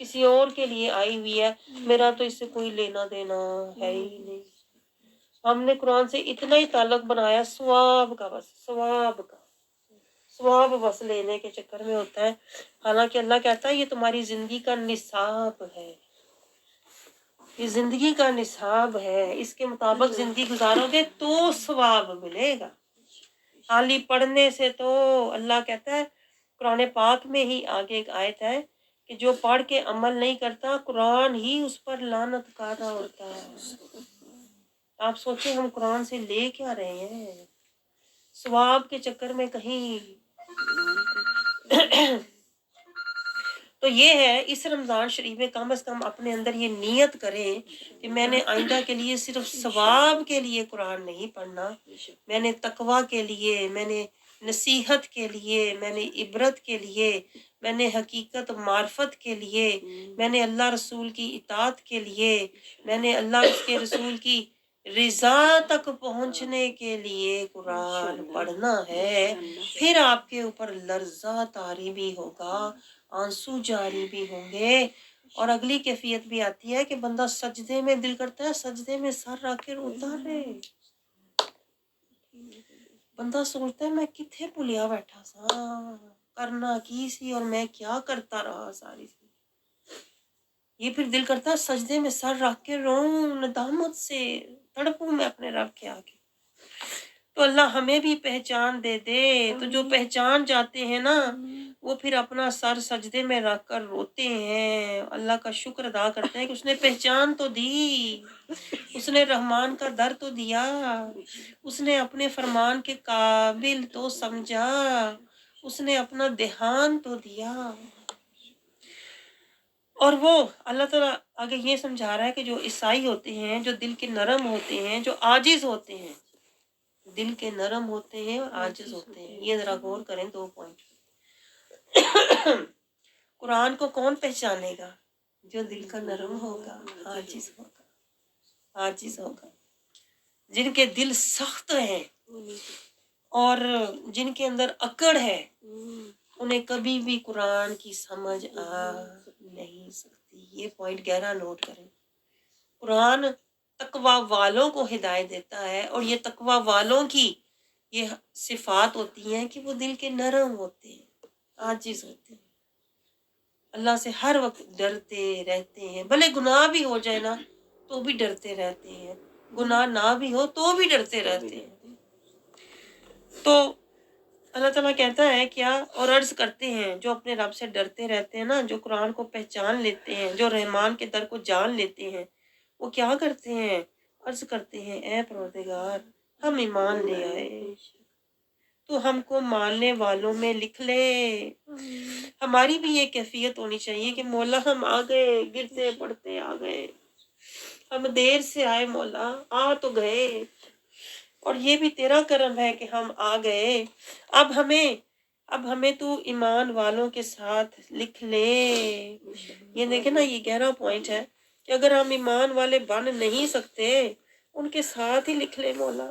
کسی اور کے لیے آئی ہوئی ہے، میرا تو اس سے کوئی لینا دینا ہے ہی نہیں۔ ہم نے قرآن سے اتنا ہی تعلق بنایا ثواب کا، بس ثواب کا، ثواب بس لینے کے چکر میں ہوتا ہے۔ حالانکہ اللہ کہتا ہے یہ تمہاری زندگی کا نصاب ہے، یہ زندگی کا نصاب ہے، اس کے مطابق زندگی گزارو گے تو ثواب ملے گا۔ خالی پڑھنے سے تو، اللہ کہتا ہے قرآن پاک میں ہی آگے ایک آیت ہے کہ جو پڑھ کے عمل نہیں کرتا قرآن ہی اس پر لعنت کر رہا ہوتا ہے۔ آپ سوچیں ہم قرآن سے لے کیا رہے ہیں؟ ثواب کے چکر میں کہیں تو یہ ہے اس رمضان شریف میں کم از کم اپنے اندر یہ نیت کریں کہ میں نے آئندہ کے لیے صرف ثواب کے لیے قرآن نہیں پڑھنا، میں نے تقویٰ کے لیے، میں نے نصیحت کے لیے، میں نے عبرت کے لیے، میں نے حقیقت معرفت کے لیے، میں نے اللہ رسول کی اطاعت کے لیے، میں نے اللہ اس کے رسول کی رضا تک پہنچنے کے لیے قرآن پڑھنا ہے۔ پھر آپ کے اوپر لرزہ طاری بھی ہوگا، آنسو جاری بھی ہوں گے، اور اگلی کیفیت بھی آتی ہے کہ بندہ سجدے میں، دل کرتا ہے سجدے میں سر رکھ کے روتا رہے۔ بندہ سوچتا ہے میں کتنے بھولیا بیٹھا سا، کرنا کی سی اور میں کیا کرتا رہا ساری سی۔ یہ پھر دل کرتا ہے سجدے میں سر رکھ کے روؤں، ندامت سے تڑپوں میں اپنے رب کے آگے۔ تو اللہ ہمیں بھی پہچان دے دے۔ تو جو پہچان جاتے ہیں نا وہ پھر اپنا سر سجدے میں رکھ کر روتے ہیں، اللہ کا شکر ادا کرتے ہیں کہ اس نے پہچان تو دی، اس نے رحمان کا در تو دیا، اس نے اپنے فرمان کے قابل تو سمجھا، اس نے اپنا دھیان تو دیا۔ اور وہ اللہ تعالیٰ آگے یہ سمجھا رہا ہے کہ جو عیسائی ہوتے ہیں، جو دل کے نرم ہوتے ہیں، جو عاجز ہوتے ہیں، دل کے نرم ہوتے ہیں اور عاجز ہوتے ہیں، یہ ذرا غور کریں 2 پوائنٹ۔ قرآن کو کون پہچانے گا؟ جو دل کا نرم ہوگا، عاجز ہوگا، عاجز ہوگا۔ جن کے دل سخت ہیں اور جن کے اندر اکڑ ہے انہیں کبھی بھی قرآن کی سمجھ آ نہیں سکتی۔ یہ پوائنٹ گہرا نوٹ کریں۔ قرآن تقوی والوں کو ہدایت دیتا ہے، اور یہ تقوی والوں کی یہ صفات ہوتی ہیں کہ وہ دل کے نرم ہوتے ہیں، عاجز ہوتے ہیں، اللہ سے ہر وقت ڈرتے رہتے ہیں، بھلے گناہ بھی ہو جائے نا تو بھی ڈرتے رہتے ہیں، گناہ نہ بھی ہو تو بھی ڈرتے رہتے ہیں۔ تو اللہ تعالیٰ کہتا ہے کیا، اور عرض کرتے ہیں جو اپنے رب سے ڈرتے رہتے ہیں نا، جو قرآن کو پہچان لیتے ہیں، جو رحمان کے در کو جان لیتے ہیں، وہ کیا کرتے ہیں؟ عرض کرتے ہیں اے پروردگار ہم ایمان لے آئے، تو ہم کو ماننے والوں میں لکھ لے۔ ہماری بھی یہ کیفیت ہونی چاہیے کہ مولا ہم آ گئے، گرتے پڑتے آ گئے، ہم دیر سے آئے مولا، آ تو گئے، اور یہ بھی تیرا کرم ہے کہ ہم آ گئے۔ اب ہمیں تو ایمان والوں کے ساتھ لکھ لے۔ یہ دیکھیں نا، یہ گہرا پوائنٹ ہے کہ اگر ہم ایمان والے بن نہیں سکتے ان کے ساتھ ہی لکھ لے مولا،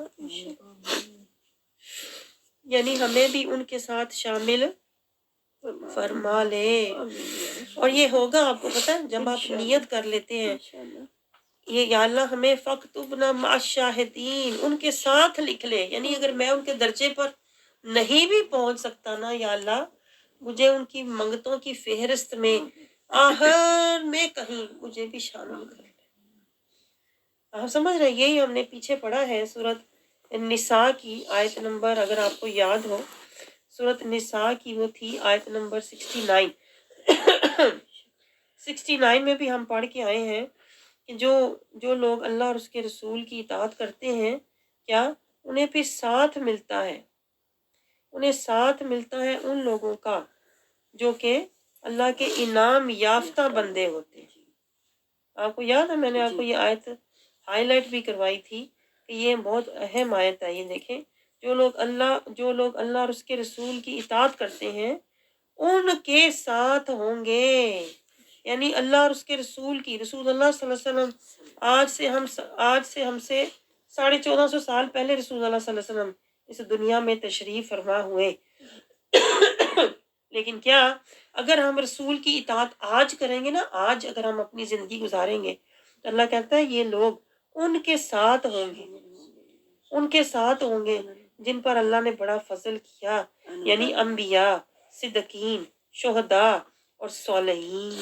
یعنی ہمیں بھی ان کے ساتھ شامل فرما لے۔ اور یہ ہوگا، آپ کو پتہ ہے جب آپ نیت کر لیتے ہیں یہ یا اللہ ہمیں فاکتبنا مع الشاہدین، ان کے ساتھ لکھ لے، یعنی اگر میں ان کے درجے پر نہیں بھی پہنچ سکتا نا یا اللہ، مجھے ان کی منگتوں کی فہرست میں آخر میں کہیں مجھے بھی شامل کر لے۔ آپ سمجھ رہے ہیں؟ یہی ہم نے پیچھے پڑھا ہے سورۃ النساء کی آیت نمبر، اگر آپ کو یاد ہو، سورۃ النساء کی وہ تھی آیت نمبر 69۔ 69 میں بھی ہم پڑھ کے آئے ہیں کہ جو لوگ اللہ اور اس کے رسول کی اطاعت کرتے ہیں، کیا انہیں پھر ساتھ ملتا ہے، انہیں ساتھ ملتا ہے ان لوگوں کا جو کہ اللہ کے انعام یافتہ بندے ہوتے ہیں۔ آپ کو یاد ہے میں نے آپ کو یہ آیت ہائی لائٹ بھی کروائی تھی کہ یہ بہت اہم آیت ہے۔ یہ دیکھیں، جو لوگ اللہ اور اس کے رسول کی اطاعت کرتے ہیں ان کے ساتھ ہوں گے، یعنی اللہ اور اس کے رسول اللہ صلی اللہ علیہ وسلم آج سے ہم سے 1450 سال پہلے رسول اللہ صلی اللہ علیہ وسلم اس دنیا میں تشریف فرما ہوئے، لیکن کیا اگر ہم رسول کی اطاعت آج کریں گے نا، آج اگر ہم اپنی زندگی گزاریں گے تو اللہ کہتا ہے یہ لوگ ان کے ساتھ ہوں گے، ان کے ساتھ ہوں گے جن پر اللہ نے بڑا فضل کیا، یعنی انبیاء، صدیقین، شہداء اور صالحین۔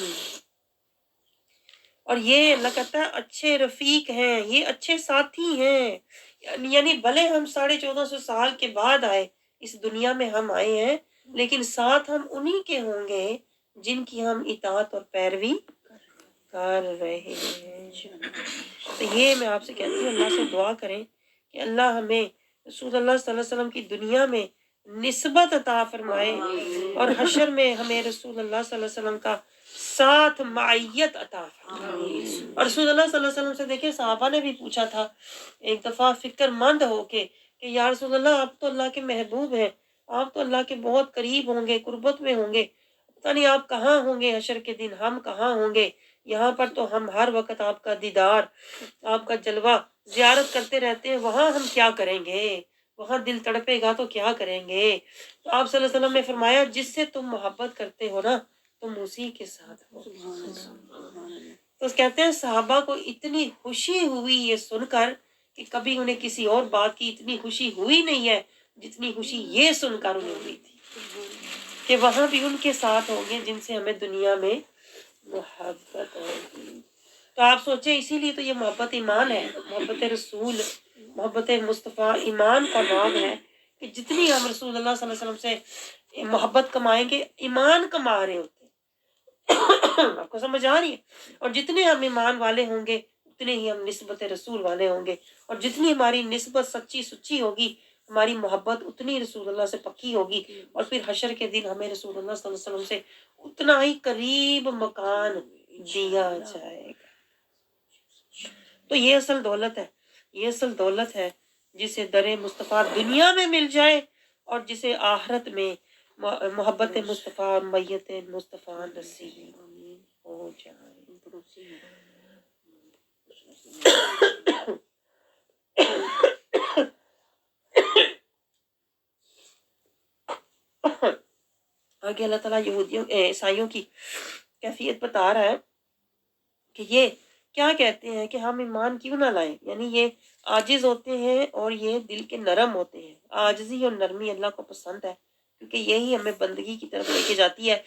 اور یہ اللہ کہتا ہے اچھے رفیق ہیں، یہ اچھے ساتھی ہیں، یعنی بھلے ہم 1450 سال کے بعد آئے، اس دنیا میں ہم آئے ہیں، لیکن ساتھ ہم انہی کے ہوں گے جن کی ہم اطاعت اور پیروی کر رہے ہیں۔ تو یہ میں آپ سے کہتی ہوں، اللہ سے دعا کریں کہ اللہ ہمیں رسول اللہ صلی اللہ علیہ وسلم کی دنیا میں نسبت عطا فرمائے، اور حشر میں ہمیں رسول اللہ صلی اللہ علیہ وسلم کا ساتھ معیت عطا فرمائے۔ اور رسول اللہ صلی اللہ علیہ وسلم سے دیکھیں صحابہ نے بھی پوچھا تھا ایک دفعہ فکر مند ہو کے کہ یا رسول اللہ آپ تو اللہ کے محبوب ہیں، آپ تو اللہ کے بہت قریب ہوں گے، قربت میں ہوں گے، پتہ نہیں آپ کہاں ہوں گے حشر کے دن، ہم کہاں ہوں گے؟ یہاں پر تو ہم ہر وقت آپ کا دیدار، آپ کا جلوہ زیارت کرتے رہتے ہیں، وہاں ہم کیا کریں گے؟ وہاں دل تڑپے گا تو کیا کریں گے؟ تو آپ صلی اللہ علیہ وسلم نے فرمایا جس سے تم محبت کرتے ہو نا تم اسی کے ساتھ ہو۔ تو کہتے ہیں صحابہ کو اتنی خوشی ہوئی یہ سن کر کہ کبھی انہیں کسی اور بات کی اتنی خوشی ہوئی نہیں ہے جتنی خوشی یہ سن کر انہیں ہوئی تھی کہ وہاں بھی ان کے ساتھ ہوں گے جن سے ہمیں دنیا میں محبت ہوگی۔ تو آپ سوچیں اسی لیے تو یہ محبت ایمان ہے، محبت رسول، محبت مصطفیٰ ایمان کا نام ہے کہ جتنی ہم رسول اللہ صلی اللہ علیہ وسلم سے محبت کمائیں گے ایمان کما رہے ہوتے ہیں۔ آپ کو سمجھ آ رہی ہے؟ اور جتنے ہم ایمان والے ہوں گے اتنے ہی ہم نسبت رسول والے ہوں گے، اور جتنی ہماری نسبت سچی سچی ہوگی ہماری محبت اتنی رسول اللہ سے پکی ہوگی، اور پھر حشر کے دن ہمیں رسول اللہ صلی اللہ علیہ وسلم سے اتنا ہی قریب مکان دیا جائے گا۔ تو یہ اصل دولت ہے، یہ اصل دولت ہے جسے در مصطفیٰ دنیا میں مل جائے اور جسے آخرت میں محبت مصطفیٰ اور میت مصطفیٰ نصیب ہو جائے۔ آگے اللہ تعالیٰ یہودیوں عیسائیوں کی کیفیت بتا رہا ہے کہ یہ کیا کہتے ہیں کہ ہم ایمان کیوں نہ لائیں، یعنی یہ عاجز ہوتے ہیں اور یہ دل کے نرم ہوتے ہیں۔ عاجزی اور نرمی اللہ کو پسند ہے کیونکہ یہی ہمیں بندگی کی طرف لے کے جاتی ہے۔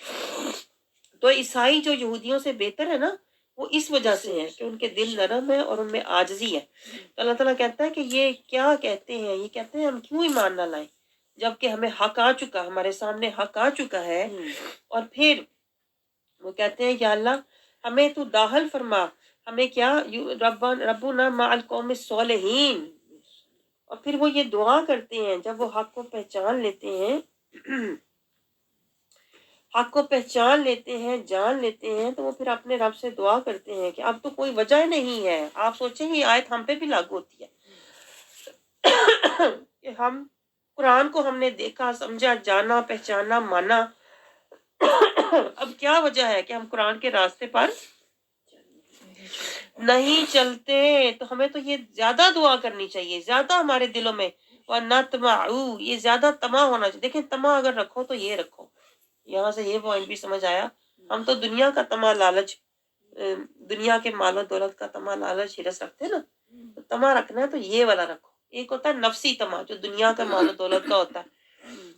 تو عیسائی جو یہودیوں سے بہتر ہے نا وہ اس وجہ سے ہے کہ ان کے دل نرم ہے اور ان میں عاجزی ہے۔ تو اللہ تعالیٰ کہتا ہے کہ یہ کیا کہتے ہیں، یہ کہتے ہیں ہم کیوں ایمان نہ لائیں جبکہ ہمیں حق آ چکا، ہمارے سامنے حق آ چکا ہے، اور پھر وہ کہتے ہیں یا اللہ ہمیں تو داخل فرما، ہمیں کیا ربنا مع القوم الصالحین۔ اور پھر وہ یہ دعا کرتے ہیں جب وہ حق کو پہچان لیتے ہیں، حق کو پہچان لیتے ہیں، جان لیتے ہیں، تو وہ پھر اپنے رب سے دعا کرتے ہیں کہ اب تو کوئی وجہ نہیں ہے۔ آپ سوچیں یہ آیت ہم پہ بھی لاگو ہوتی ہے کہ ہم قرآن کو ہم نے دیکھا، سمجھا، جانا، پہچانا، مانا، اب کیا وجہ ہے کہ ہم قرآن کے راستے پر نہیں چلتے؟ تو ہمیں تو یہ زیادہ دعا کرنی چاہیے، زیادہ ہمارے دلوں میں وَنَطْمَعُ، یہ زیادہ طمع ہونا چاہیے۔ دیکھیں طمع اگر رکھو تو یہ رکھو، یہاں سے یہ پوائنٹ بھی سمجھ آیا، ہم تو دنیا کا طمع لالچ، دنیا کے مال و دولت کا طمع لالچ ہرس رکھتے ہیں نا، تو طمع رکھنا ہے تو یہ والا رکھو۔ ایک ہوتا ہے نفسی طمع جو دنیا کا مال و دولت کا ہوتا ہے،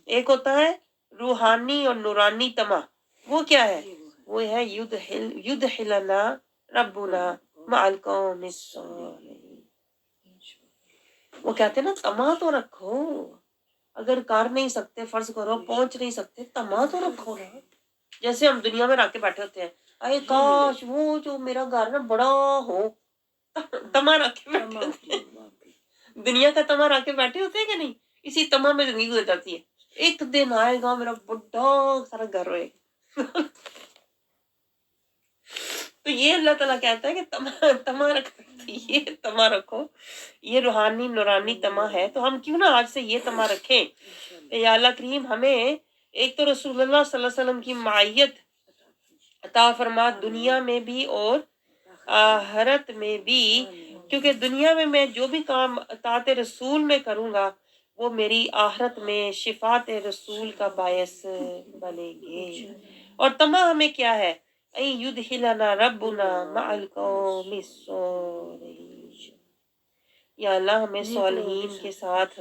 ایک ہوتا ہے روحانی اور نورانی طمع، وہ کیا ہے؟ وہ ہے یدخلنا ربنا مع القوم الصالحین۔ وہ کہتے ہیں نا طمع تو رکھو، اگر کر نہیں سکتے، فرض کرو پہنچ نہیں سکتے، طمع تو رکھو نا۔ جیسے ہم دنیا میں رکھ کے بیٹھے ہوتے ہیں اے کاش وہ جو میرا گھر نا بڑا ہو، طمع رکھ کے بیٹھے ہوتے ہیں، دنیا کا طمع رکھ کے بیٹھے ہوتے ہیں کہ نہیں؟ اسی طمع میں زندگی گزر جاتی ہے۔ ایک دن آئے گا میرا بڑا سارا گھر ہوئے گا۔ تو یہ اللہ تعالیٰ کہتا ہے کہ طمع رکھو، یہ طمع رکھو، یہ روحانی نورانی طمع ہے، تو ہم کیوں نہ آج سے یہ طمع رکھیں کہ یا اللہ کریم ہمیں ایک تو رسول اللہ صلی اللہ علیہ وسلم کی معیت عطا فرما دنیا میں بھی اور آخرت میں بھی، کیونکہ دنیا میں میں جو بھی کام اطاعت رسول میں کروں گا وہ میری آخرت میں شفاعت رسول کا باعث بنیں گے۔ اور تمام ہمیں کیا ہے، این یدخلنا ربنا مع القوم الصالحین، یا اللہ ہمیں صالحین کے ساتھ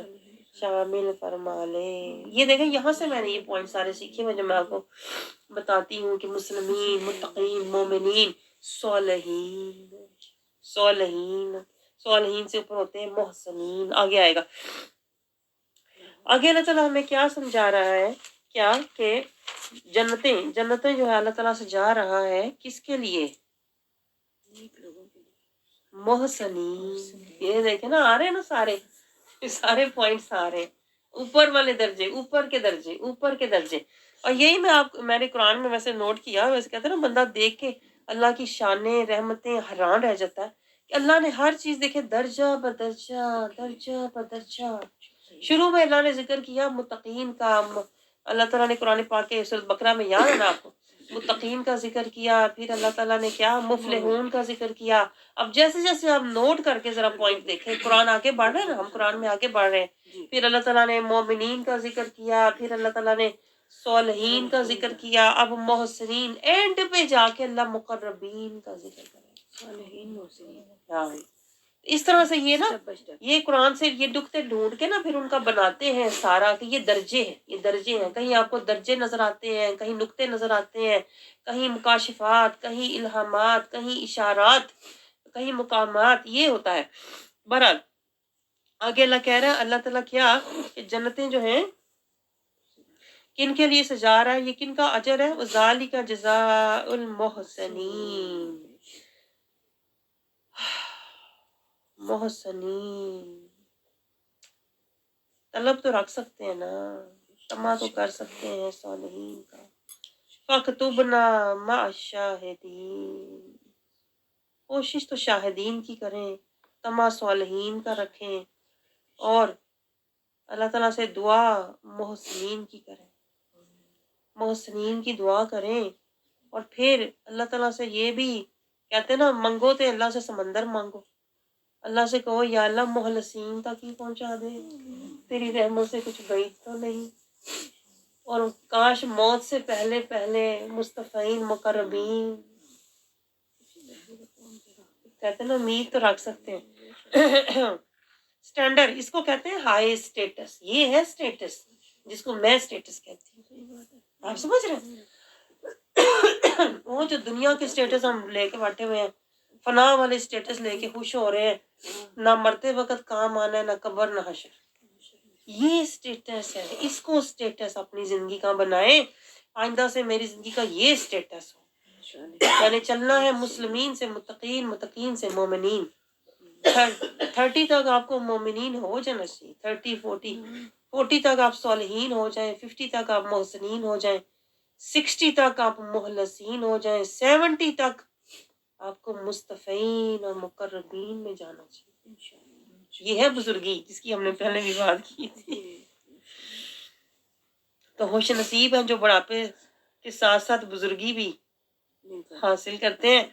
شامل فرما لے۔ یہ دیکھیں یہاں سے میں نے یہ پوائنٹ سارے سیکھے ہوئے جو میں آپ کو بتاتی ہوں کہ مسلمین، متقین، مومنین، صالحین، صالحین، صالحین سے اوپر ہوتے ہیں محسنین۔ آگے آئے گا، آگے اللہ تعالیٰ ہمیں کیا سمجھا رہا ہے، کیا کہ جنتیں جو ہے اللہ تعالیٰ سے جا رہا ہے کس کے لیے، محسنین۔ یہ دیکھیں نا آ رہے ہیں نا سارے پوائنٹس آ رہے ہیں، اوپر والے درجے، اوپر کے درجے، اوپر کے درجے۔ اور یہی میں نے قرآن میں ویسے نوٹ کیا، ویسے کہتے ہیں نا بندہ دیکھ کے اللہ کی شانیں، رحمتیں حیران رہ جاتا ہے کہ اللہ نے ہر چیز دیکھے درجہ بدرجہ، درجہ بدرجہ۔ شروع میں اللہ نے ذکر کیا متقین کا، اللہ تعالیٰ نے قرآن پاک کے سورۃ بقرہ میں یاد ہے نا آپ کو، متقین کا ذکر کیا، پھر اللہ تعالیٰ نے کیا مفلحون کا ذکر کیا۔ اب جیسے جیسے آپ نوٹ کر کے ذرا پوائنٹ دیکھیں، قرآن آگے بڑھ رہے ہیں نا، ہم قرآن میں آگے بڑھ رہے ہیں، پھر اللہ تعالیٰ نے مومنین کا ذکر کیا، پھر اللہ تعالیٰ نے صالحین کا ذکر کیا، اب محسنین، اینڈ پہ جا کے اللہ مقربین کا ذکر کرے۔ ہاں اس طرح سے یہ نا، یہ قرآن سے یہ نقطے ڈھونڈ کے نا پھر ان کا بناتے ہیں سارا کہ یہ درجے ہیں، یہ درجے ہیں۔ کہیں آپ کو درجے نظر آتے ہیں، کہیں نقطے نظر آتے ہیں، کہیں مکاشفات، کہیں الہامات، کہیں اشارات، کہیں مقامات، یہ ہوتا ہے۔ بہرحال آگے اللہ کہہ رہا ہے، اللہ تعالیٰ کیا کہ جنتیں جو ہیں کن کے لیے سجا رہا ہے، یہ کن کا اجر ہے، وَذَلِكَ جَزَاءُ الْمُحْسِنِينَ، محسنین۔ طلب تو رکھ سکتے ہیں نا، تما تو کر سکتے ہیں صالحین کا۔ فَاكْتُبْنَا مَعَ الشَّاهِدِينَ، کوشش تو شاہدین کی کریں، تما صالحین کا رکھیں، اور اللہ تعالیٰ سے دعا محسنین کی کریں، محسنین کی دعا کریں۔ اور پھر اللہ تعالیٰ سے یہ بھی کہتے ہیں نا، منگو تو اللہ سے سمندر مانگو، اللہ سے کہو یا اللہ مخلصین تک ہی پہنچا دے، تیری رحمت سے کچھ بعید تو نہیں، اور کاش موت سے پہلے پہلے مصطفین مقربین، کہتے ہیں نا امید تو رکھ سکتے ہیں۔ سٹینڈرڈ اس کو کہتے ہیں ہائی سٹیٹس، یہ ہے سٹیٹس جس کو میں سٹیٹس کہتی ہوں، آپ سمجھ رہے ہیں؟ وہ جو دنیا کے سٹیٹس ہم لے کے بیٹھے ہوئے ہیں، فنا والے سٹیٹس لے کے خوش ہو رہے ہیں، نہ مرتے وقت کام آنا ہے، نہ قبر نہ حشر، یہ سٹیٹس ہے۔ اس کو سٹیٹس اپنی زندگی کا بنائیں، آئندہ سے میری زندگی کا یہ سٹیٹس ہو، یعنی چلنا ہے مسلمین سے متقین، متقین سے مومنین۔ 30 تک آپ کو مومنین ہو جانا چاہیے، 30 40 تک آپ صالحین ہو جائیں، 50 تک آپ محسنین ہو جائیں، 60 تک آپ مخلصین ہو جائیں، 70 تک آپ کو مصطفین اور مقربین میں جانا چاہیے۔ یہ ہے بزرگی جس کی ہم نے پہلے بھی بات کی تھی۔ تو خوش نصیب ہیں جو بڑھاپے کے ساتھ ساتھ بزرگی بھی حاصل کرتے ہیں،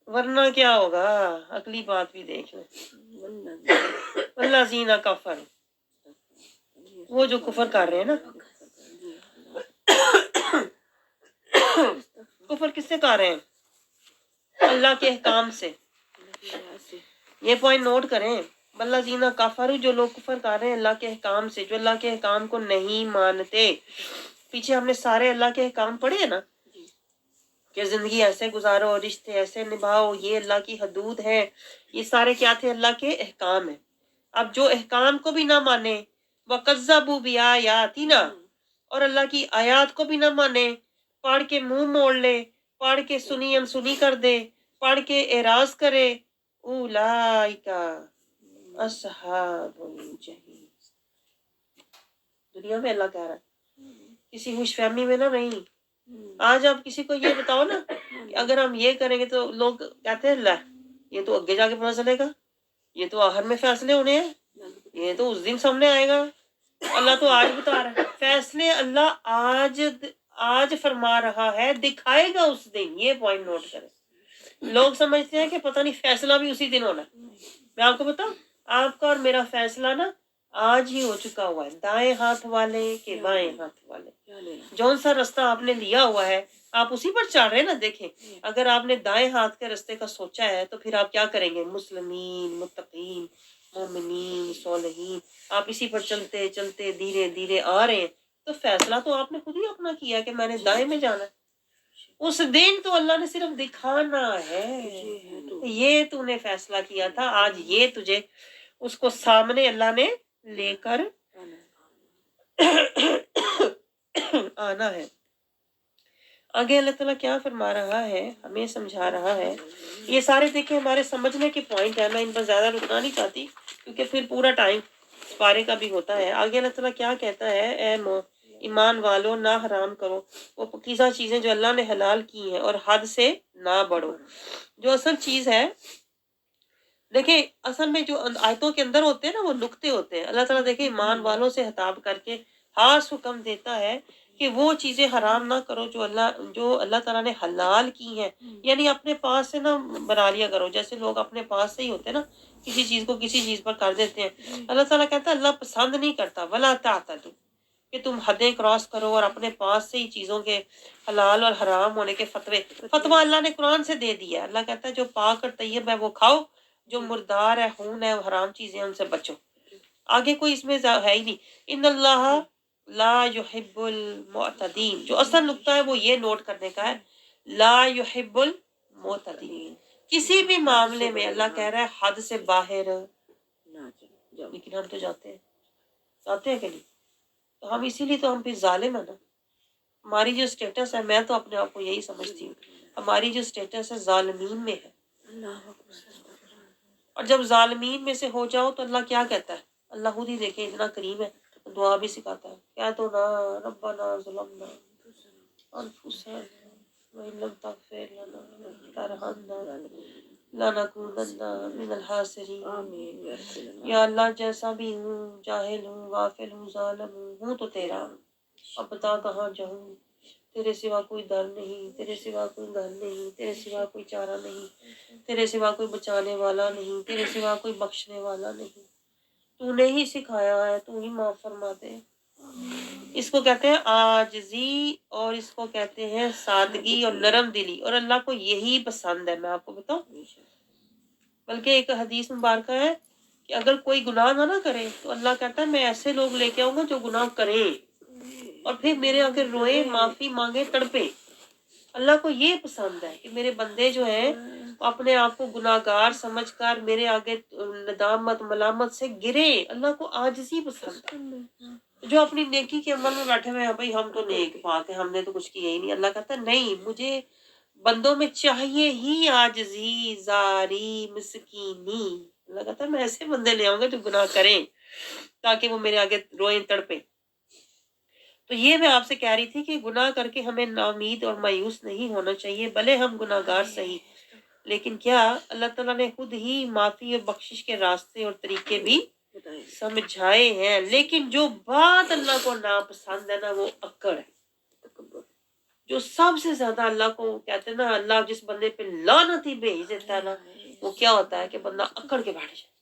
ورنہ کیا ہوگا، اگلی بات بھی دیکھ لیں، والذین کفروا، وہ جو کفر کر رہے ہیں نا، کفر کس سے کر رہے ہیں، اللہ کے احکام سے۔ یہ پوائنٹ نوٹ کریں، والذین کفروا، جو لوگ کفر کر رہے ہیں اللہ کے احکام سے، جو اللہ کے احکام کو نہیں مانتے۔ پیچھے ہم نے سارے اللہ کے احکام پڑھے ہیں نا، کہ زندگی ایسے گزارو، رشتے ایسے نبھاؤ، یہ اللہ کی حدود ہے، یہ سارے کیا تھے، اللہ کے احکام ہیں۔ اب جو احکام کو بھی نہ مانے، وَكَذَّبُوا بِآيَاتِنَا، اور اللہ کی آیات کو بھی نہ مانے، پڑھ کے منہ موڑ لے، پڑھ کے سنی انسنی کر دے، پڑھ کے اعراض کرے، اولئک اصحاب الجحیم۔ دنیا میں اللہ کہہ رہا ہے، کسی خوش فہمی میں نہ نہیں۔ آج آپ کسی کو یہ بتاؤ نا کہ اگر ہم یہ کریں گے تو لوگ کہتے ہیں اللہ یہ تو آگے جا کے پتہ چلے گا، یہ تو آخر میں فیصلے ہونے ہیں، یہ تو اس دن سامنے آئے گا۔ اللہ تو آج بتا رہا ہے، فیصلے اللہ آج فرما رہا ہے، دکھائے گا اس دن۔ یہ پوائنٹ نوٹ کریں، لوگ سمجھتے ہیں کہ پتہ نہیں فیصلہ بھی اسی دن ہونا ہے۔ میں آپ کو بتاؤں، آپ کا اور میرا فیصلہ نا آج ہی ہو چکا ہوا ہے، دائیں ہاتھ والے کے بائیں ہاتھ والے، جون سا راستہ آپ نے لیا ہوا ہے آپ اسی پر چل رہے ہیں نا. دیکھیں اگر آپ نے دائیں ہاتھ کے راستے کا سوچا ہے تو پھر آپ کیا کریں گے؟ مسلمین، متقین، مومنین، صالحین، آپ اسی پر چلتے چلتے دھیرے دھیرے آ رہے ہیں. تو فیصلہ تو آپ نے خود ہی اپنا کیا کہ میں نے دائیں میں جانا ہے. اس دن تو اللہ نے صرف دکھانا ہے، یہ تو نے فیصلہ کیا تھا، آج یہ تجھے اس کو سامنے اللہ نے لے کر آنا ہے. آگے اللہ تعالیٰ کیا فرما رہا ہے، ہمیں سمجھا رہا ہے. یہ سارے دیکھیں ہمارے سمجھنے کے پوائنٹ ہیں، میں ان پر زیادہ رکنا نہیں چاہتی کیونکہ پھر پورا ٹائم پارے کا بھی ہوتا ہے. آگے اللہ تعالیٰ کیا کہتا ہے، اے ایمان والو نہ حرام کرو وہ پاکیزہ چیزیں جو اللہ نے حلال کی ہیں، اور حد سے نہ بڑھو. جو اصل چیز ہے دیکھیں، اصل میں جو آیتوں کے اندر ہوتے ہیں نا وہ نکتے ہوتے ہیں. اللہ تعالیٰ دیکھیں ایمان والوں سے خطاب کر کے خاص حکم دیتا ہے کہ وہ چیزیں حرام نہ کرو جو اللہ تعالیٰ نے حلال کی ہیں. یعنی اپنے پاس سے نہ بنا لیا کرو، جیسے لوگ اپنے پاس سے ہی ہوتے ہیں نا، کسی چیز کو کسی چیز پر کر دیتے ہیں. اللہ تعالیٰ کہتا ہے اللہ پسند نہیں کرتا ولا تعتدوا، کہ تم حدیں کراس کرو اور اپنے پاس سے ہی چیزوں کے حلال اور حرام ہونے کے فتویٰ اللہ نے قرآن سے دے دیا. اللہ کہتا ہے جو پاک اور طیب ہے وہ کھاؤ، جو مردار ہے، خون ہے، حرام چیزیں ان سے بچو. آگے کوئی اس میں ہے ہی نہیں. ان اللہ لا يحب المعتدین. جو اصل نقطہ ہے وہ یہ نوٹ کرنے کا ہے، لا يحب المعتدین. کسی بھی معاملے میں اللہ کہہ رہا ہے حد سے باہر، لیکن ہم تو جاتے ہیں کہ نہیں؟ تو ہم اسی لیے تو ہم پھر ظالم ہیں نا. ہماری جو سٹیٹس ہے، میں تو اپنے آپ کو یہی سمجھتی ہوں، ہماری جو سٹیٹس ہے ظالمین میں ہے. اور جب ظالمین میں سے ہو جاؤ تو اللہ کیا کہتا ہے؟ اللہ خود ہی دیکھیں اتنا کریم ہے، دعا بھی سکھاتا ہے. کیا تو نا ربنا ظلمنا انفسنا وان لم تغفر لنا وترحمنا لنکونن من الخاسرین. یا اللہ جیسا بھی ہوں، جاہل ہوں، غافل ہوں، ظالم ہوں تو تیرا. اب بتا کہاں جاؤں، تیرے سوا کوئی در نہیں، تیرے سوا کوئی گھر نہیں، تیرے سوا کوئی چارہ نہیں، تیرے سوا کوئی بچانے والا نہیں، تیرے سوا کوئی بخشنے والا نہیں. تو نے ہی سکھایا ہے، تو ہی معاف فرما دے. اس کو کہتے ہیں عاجزی، اور اس کو کہتے ہیں سادگی اور نرم دلی، اور اللہ کو یہی پسند ہے. میں آپ کو بتاؤں، بلکہ ایک حدیث مبارکہ ہے کہ اگر کوئی گناہ نہ کرے تو اللہ کہتا ہے میں ایسے لوگ لے کے آؤں گا جو گناہ کریں اور پھر میرے آگے روئے، معافی مانگے، تڑپے. اللہ کو یہ پسند ہے کہ میرے بندے جو ہیں اپنے آپ کو گناہگار سمجھ کر میرے آگے ندامت ملامت سے گرے. اللہ کو عاجزی پسند ہے. جو اپنی نیکی کے عمل میں بیٹھے ہوئے ہیں، بھائی ہم تو نیک پاک ہیں، ہم نے تو کچھ کیا ہی نہیں. اللہ کہتا ہے نہیں، مجھے بندوں میں چاہیے ہی عاجزی، زاری، مسکینی. اللہ کہتا ہے میں ایسے بندے لے آؤں گا جو گناہ کریں تاکہ وہ میرے آگے روئیں، تڑپیں. تو یہ میں آپ سے کہہ رہی تھی کہ گناہ کر کے ہمیں ناامید اور مایوس نہیں ہونا چاہیے، بھلے ہم گناہ گار صحیح، لیکن کیا اللہ تعالیٰ نے خود ہی معافی اور بخشش کے راستے اور طریقے بھی سمجھائے ہیں. لیکن جو بات اللہ کو ناپسند ہے نا وہ اکڑ ہے. جو سب سے زیادہ اللہ کو کہتے ہیں نا، اللہ جس بندے پہ لعنت ہی بھیج دیتا ہے نا، وہ کیا ہوتا ہے کہ بندہ اکڑ کے بیٹھ جائے.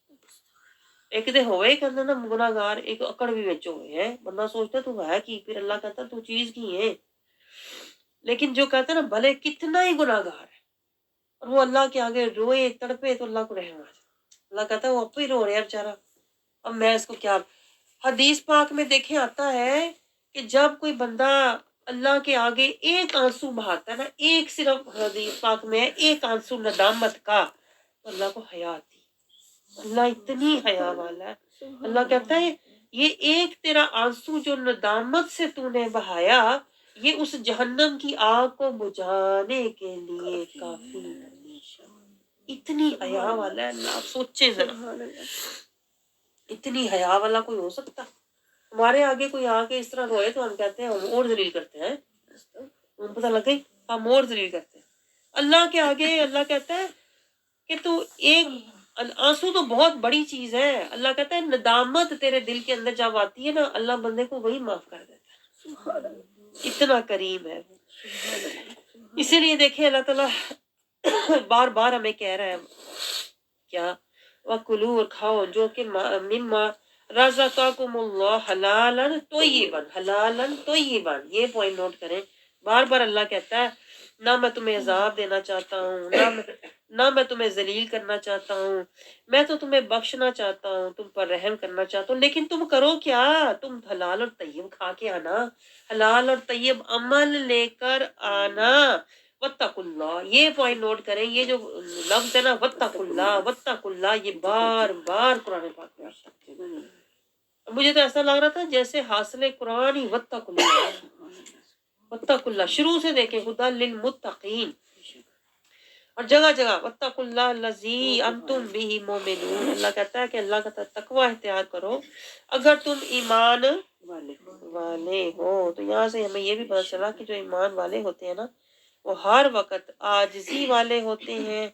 ایک دے ہوئے کہ نا گناہ گار، ایک اکڑ بھی بچ ہوئے ہیں. بندہ سوچتا ہے تو ہے کی، پھر اللہ کہتا ہے تو چیز کی ہے. لیکن جو کہتا ہے نا بھلے کتنا ہی گناہ گار ہے اور وہ اللہ کے آگے روئے تڑپے تو اللہ کو رحم آ جائے. اللہ کہتا ہے وہ اب ہی رو رہے ہیں بیچارہ، اب میں اس کو کیا. حدیث پاک میں دیکھیں آتا ہے کہ جب کوئی بندہ اللہ کے آگے ایک آنسو بہاتا ہے نا، ایک صرف حدیث پاک میں ایک آنسو ندامت کا، تو اللہ کو حیا آتی. اللہ اتنی حیا والا ہے. اللہ کہتا ہے یہ ایک تیرا آنسو جو ندامت سے تو نے بہایا، یہ اس جہنم کی آگ کو بجھانے کے لیے کافی ہے. اتنی حیا والا ہے اللہ. آپ سوچیں ذرا، اتنی حیا والا کوئی ہو سکتا؟ ہمارے آگے کوئی آ کے اس طرح روئے تو ہم کہتے ہیں ہم اور ذلیل کرتے ہیں. ہم پتہ لگ گئی، ہم اور ذلیل کرتے ہیں. اللہ کے آگے اللہ کہتا ہے کہ تو ایک آنسو تو بہت بڑی چیز ہے. اللہ کہتا ہے ندامت تیرے دل کے اندر جب آتی ہے نا، اللہ بندے کو وہی معاف کر دیتا ہے. اتنا کریم ہے. اسی لیے دیکھیں اللہ تعالیٰ بار ہمیں کہہ رہا ہے کیا، وَکُلُوا، اور کھاؤ، جو کہ مما رزقکم اللہ حلالن طیبن، حلالن طیبن، یہ پوائنٹ نوٹ کریں، بار بار اللہ کہتا ہے نہ میں تمہیں عذاب دینا چاہتا ہوں، نہ میں تمہیں ذلیل کرنا چاہتا ہوں، میں تو تمہیں بخشنا چاہتا ہوں، تم پر رحم کرنا چاہتا ہوں، لیکن تم کرو کیا؟ تم حلال اور طیب کھا کے آنا، حلال اور طیب عمل لے کر آنا۔ واتقوا اللہ، یہ پوائنٹ نوٹ کریں، یہ جو لفظ ہے نا واتقوا اللہ، یہ بار بار قرآن پاک میں آتا ہے۔ مجھے تو ایسا لگ رہا تھا جیسے حاصل قرآن ہی واتقوا اللہ، واتقوا اللہ شروع سے دیکھیں، ہدی للمتقین، اور جگہ جگہ واتقوا اللہ الذی انتم بہ مؤمنون، اللہ کہتا ہے کہ اللہ کا تقوی اختیار کرو اگر تم ایمان والے ہو۔ تو یہاں سے ہمیں یہ بھی پتہ چلا کہ جو ایمان والے ہوتے ہیں نا وہ ہر وقت عاجزی والے ہوتے ہیں،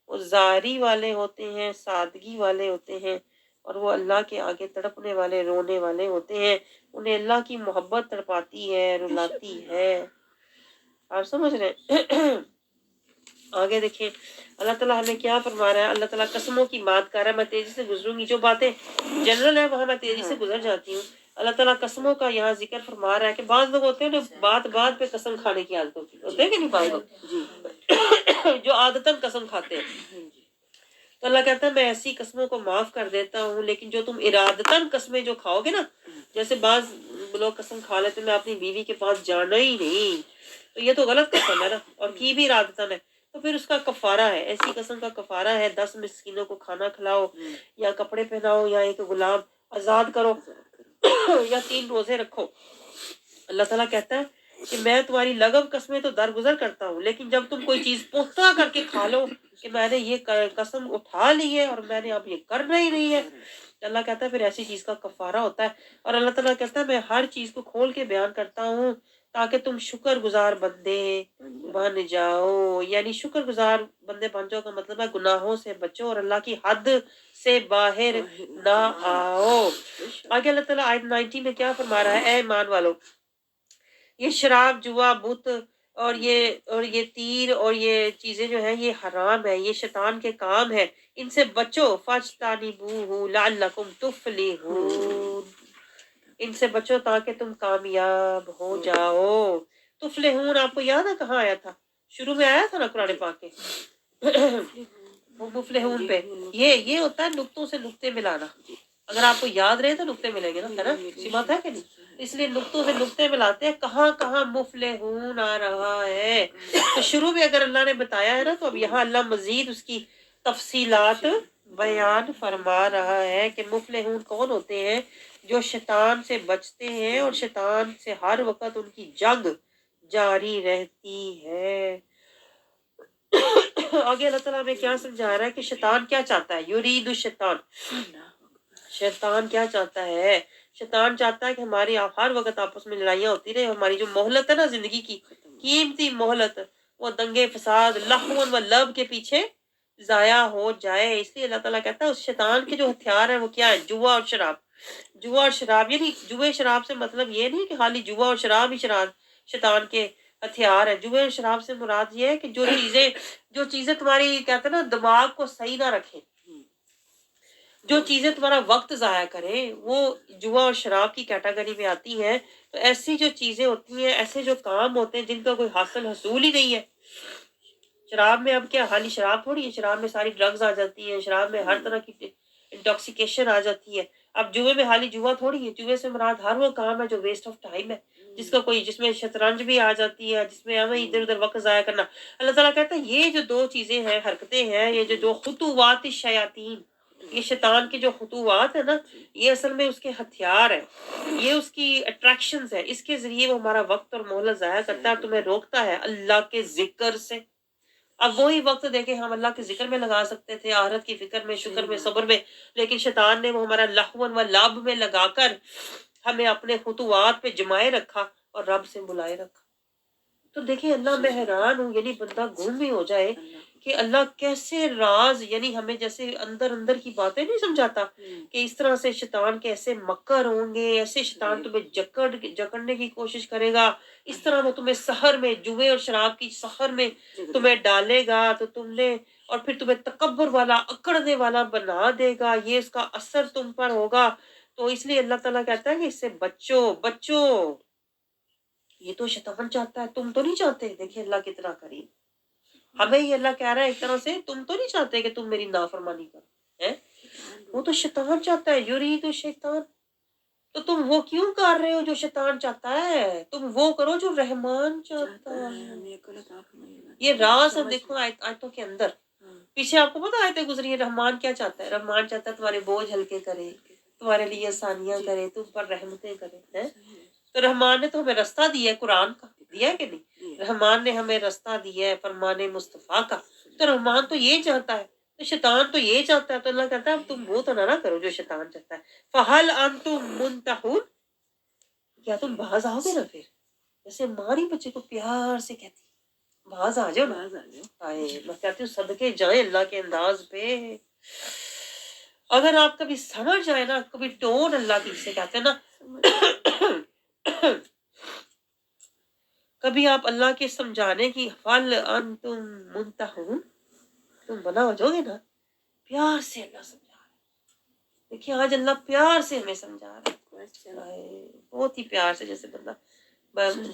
وہ زاری والے ہوتے ہیں، سادگی والے ہوتے ہیں، اور وہ اللہ کے آگے تڑپنے والے، رونے والے ہوتے ہیں، انہیں اللہ کی محبت تڑپاتی ہے، رلاتی ہے۔ آپ سمجھ رہے ہیں؟ آگے دیکھیں اللہ تعالیٰ ہمیں کیا فرما رہا ہے۔ اللہ تعالیٰ قسموں کی بات کر رہا ہے، میں تیزی سے گزروں گی، جو باتیں جنرل ہیں وہاں میں تیزی سے گزر جاتی ہوں۔ اللہ تعالیٰ قسموں کا یہاں ذکر فرما رہا ہے کہ بعض لوگ ہوتے ہیں جو بات پہ قسم کھانے کی عادت ہوتے ہیں کہ نہیں، بعض لوگ جو عادتاً قسم کھاتے ہیں، تو اللہ کہتا ہے میں ایسی قسموں کو معاف کر دیتا ہوں، لیکن جو تم ارادتاً قسمیں جو کھاؤ گے نا، جیسے بعض لوگ قسم کھا لیتے میں اپنی بیوی کے پاس جانا ہی نہیں، تو یہ تو غلط قسم ہے نا، اور کی بھی ارادتاً ہے، تو پھر اس کا کفارہ ہے، ایسی قسم کا کفارہ ہے 10 مسکینوں کو کھانا کھلاؤ، یا کپڑے پہناؤ، یا ایک غلام آزاد کرو، یا 3 روزے رکھو۔ اللہ تعالیٰ کہتا ہے کہ میں تمہاری لغو قسمیں تو درگزر کرتا ہوں، لیکن جب تم کوئی چیز پختہ کر کے کھا لو کہ میں نے یہ قسم اٹھا لی ہے اور میں نے اب یہ کرنا ہی نہیں ہے، اللہ کہتا ہے پھر ایسی چیز کا کفارہ ہوتا ہے۔ اور اللہ تعالیٰ کہتا ہے میں ہر چیز کو کھول کے بیان کرتا ہوں تاکہ تم شکر گزار بندے بن جاؤ، یعنی شکر گزار بندے بن جاؤ کا مطلب ہے گناہوں سے بچو اور اللہ کی حد سے باہر نہ آؤ۔ آگے اللہ تعالیٰ آیت 90 میں کیا فرما رہا ہے، اے ایمان والو، یہ شراب، جوا، بت اور یہ تیر اور یہ چیزیں جو ہیں یہ حرام ہے، یہ شیطان کے کام ہے، ان سے بچو، فاجتنبوہ لعلکم تفلحون، ان سے بچو تاکہ تم کامیاب ہو جاؤ۔ تفلحون آپ کو یاد ہے کہاں آیا تھا؟ شروع میں آیا تھا نا قرآن پاک کے وہ مفلحون پہ، یہ ہوتا ہے نقطوں سے نقطے ملانا، اگر آپ کو یاد رہے تو نقطے ملیں گے نا، ہے نا، اسی بات ہے کہ نہیں؟ اس لیے نقطوں سے نقطے ملاتے ہیں، کہاں کہاں مفلحون آ رہا ہے، تو شروع میں اگر اللہ نے بتایا ہے نا، تو اب یہاں اللہ مزید اس کی تفصیلات بیان فرما رہا ہے کہ مفلحون کون ہوتے ہیں، جو شیطان سے بچتے ہیں اور شیطان سے ہر وقت ان کی جنگ جاری رہتی ہے۔ آگے اللہ تعالیٰ ہمیں کیا سمجھا رہا ہے کہ شیطان کیا چاہتا ہے، یرید الشیطان، شیطان کیا چاہتا ہے، شیطان چاہتا ہے کہ ہماری ہر وقت آپس میں لڑائیاں ہوتی رہے، ہماری جو مہلت ہے نا زندگی کی قیمتی مہلت، وہ دنگے فساد لہو و لب کے پیچھے ضائع ہو جائے۔ اس لیے اللہ تعالیٰ کہتا ہے اس شیطان کے جو ہتھیار ہیں وہ کیا ہے، جوا اور شراب۔ جوا اور شراب، یعنی جوئے شراب سے مطلب یہ نہیں کہ خالی جوا اور شراب ہی شیطان کے ہتھیار ہے، جوئے اور شراب سے مراد یہ ہے کہ جو چیزیں تمہاری کہتے ہیں نا دماغ کو صحیح نہ رکھیں، جو چیزیں تمہارا وقت ضائع کریں، وہ جوا اور شراب کی کیٹیگری میں آتی ہیں۔ تو ایسی جو چیزیں ہوتی ہیں، ایسے جو کام ہوتے ہیں جن کا کوئی حصول ہی نہیں ہے، شراب میں اب کیا خالی شراب تھوڑی ہے، شراب میں ساری ڈرگز آ جاتی ہیں، شراب میں ہر طرح کی انٹاکسیکیشن آ جاتی ہے۔ اب جوئے میں خالی جوا تھوڑی ہے، جوئے سے مراد ہر وہ کام ہے جو ویسٹ آف ٹائم ہے، جس میں شطرنج بھی آ جاتی ہے، جس میں ہمیں ادھر ادھر وقت ضائع کرنا۔ اللہ تعالیٰ کہتا ہے یہ جو 2 چیزیں ہیں، حرکتیں ہیں، یہ جو خطوات الشیاطین، یہ شیطان کے جو خطوات ہیں نا، یہ اصل میں اس کے ہتھیار ہیں، یہ اس کی اٹریکشنز ہیں، اس کے ذریعے وہ ہمارا وقت اور مہلت ضائع کرتا ہے اور تمہیں روکتا ہے اللہ کے ذکر سے۔ اب وہی وقت دیکھیں ہم اللہ کے ذکر میں لگا سکتے تھے، آخرت کی فکر میں، شکر میں، صبر میں، لیکن شیطان نے وہ ہمارا لہو و لعب میں لگا کر ہمیں اپنے خطوات پہ جمائے رکھا اور رب سے بلائے رکھا۔ تو دیکھیں اللہ میں حیران ہوں، یعنی بندہ گم ہی ہو جائے کہ اللہ کیسے راز، یعنی ہمیں جیسے اندر اندر کی باتیں نہیں سمجھاتا کہ اس طرح سے شیطان کے ایسے مکر ہوں گے، ایسے شیطان تمہیں جکڑنے کی کوشش کرے گا، اس طرح وہ تمہیں سحر میں، جوئے اور شراب کی سحر میں تمہیں ڈالے گا، تو اور پھر تمہیں تکبر والا، اکڑنے والا بنا دے گا، یہ اس کا اثر تم پر ہوگا، تو اس لیے اللہ تعالیٰ کہتا ہے کہ اس سے بچو بچو، یہ تو شیطان چاہتا ہے، تم تو نہیں چاہتے. دیکھیے اللہ کتنا کریم، ہمیں یہ اللہ کہہ رہا ہے ایک طرح سے، تم تو نہیں چاہتے کہ تم میری نافرمانی کرو ہیں، وہ تو شیطان چاہتا ہے. یرید الشیطان، تو تم وہ کیوں کر رہے ہو جو شیطان چاہتا ہے؟ تم وہ کرو جو رحمان چاہتا ہے. یہ راز اب دیکھو آیتوں کے اندر. پیچھے آپ کو پتا آیتیں گزری ہیں، رحمان کیا چاہتا ہے؟ رحمان چاہتا ہے تمہارے بوجھ ہلکے کرے، تمہارے لیے آسانیاں کرے، تم پر رحمتیں کرے ہیں. تو رحمان نے تو ہمیں رستہ دیا ہے، قرآن کا دیا ہے کہ نہیں؟ رحمان نے ہمیں رستہ دیا ہے فرمان مصطفیٰ کا. تو رحمان تو یہ چاہتا ہے، تو شیطان تو یہ چاہتا ہے. تو اللہ کہتا ہے اب تم وہ تو نہ کرو جو شیطان چاہتا ہے. فَهَلْ أَنْتُمْ مُنْتَهُونَ، کیا تم باز آؤ گے نا؟ پھر جیسے ماں بچے کو پیار سے کہتی باز آ جاؤ نا. میں کہتی ہوں صدقے جائیں اللہ کے انداز پہ. اگر آپ کبھی سمجھ جائے نا، کبھی ٹون اللہ کی سے کہتے ہیں نا، کبھی آپ اللہ کے سمجھانے کی فل انتم منتہون، تم بنا ہو جاؤ گے نا. پیار سے اللہ سمجھا رہا ہے. دیکھیے آج اللہ پیار سے ہمیں سمجھا رہا ہے، بہت ہی پیار سے، جیسے بندہ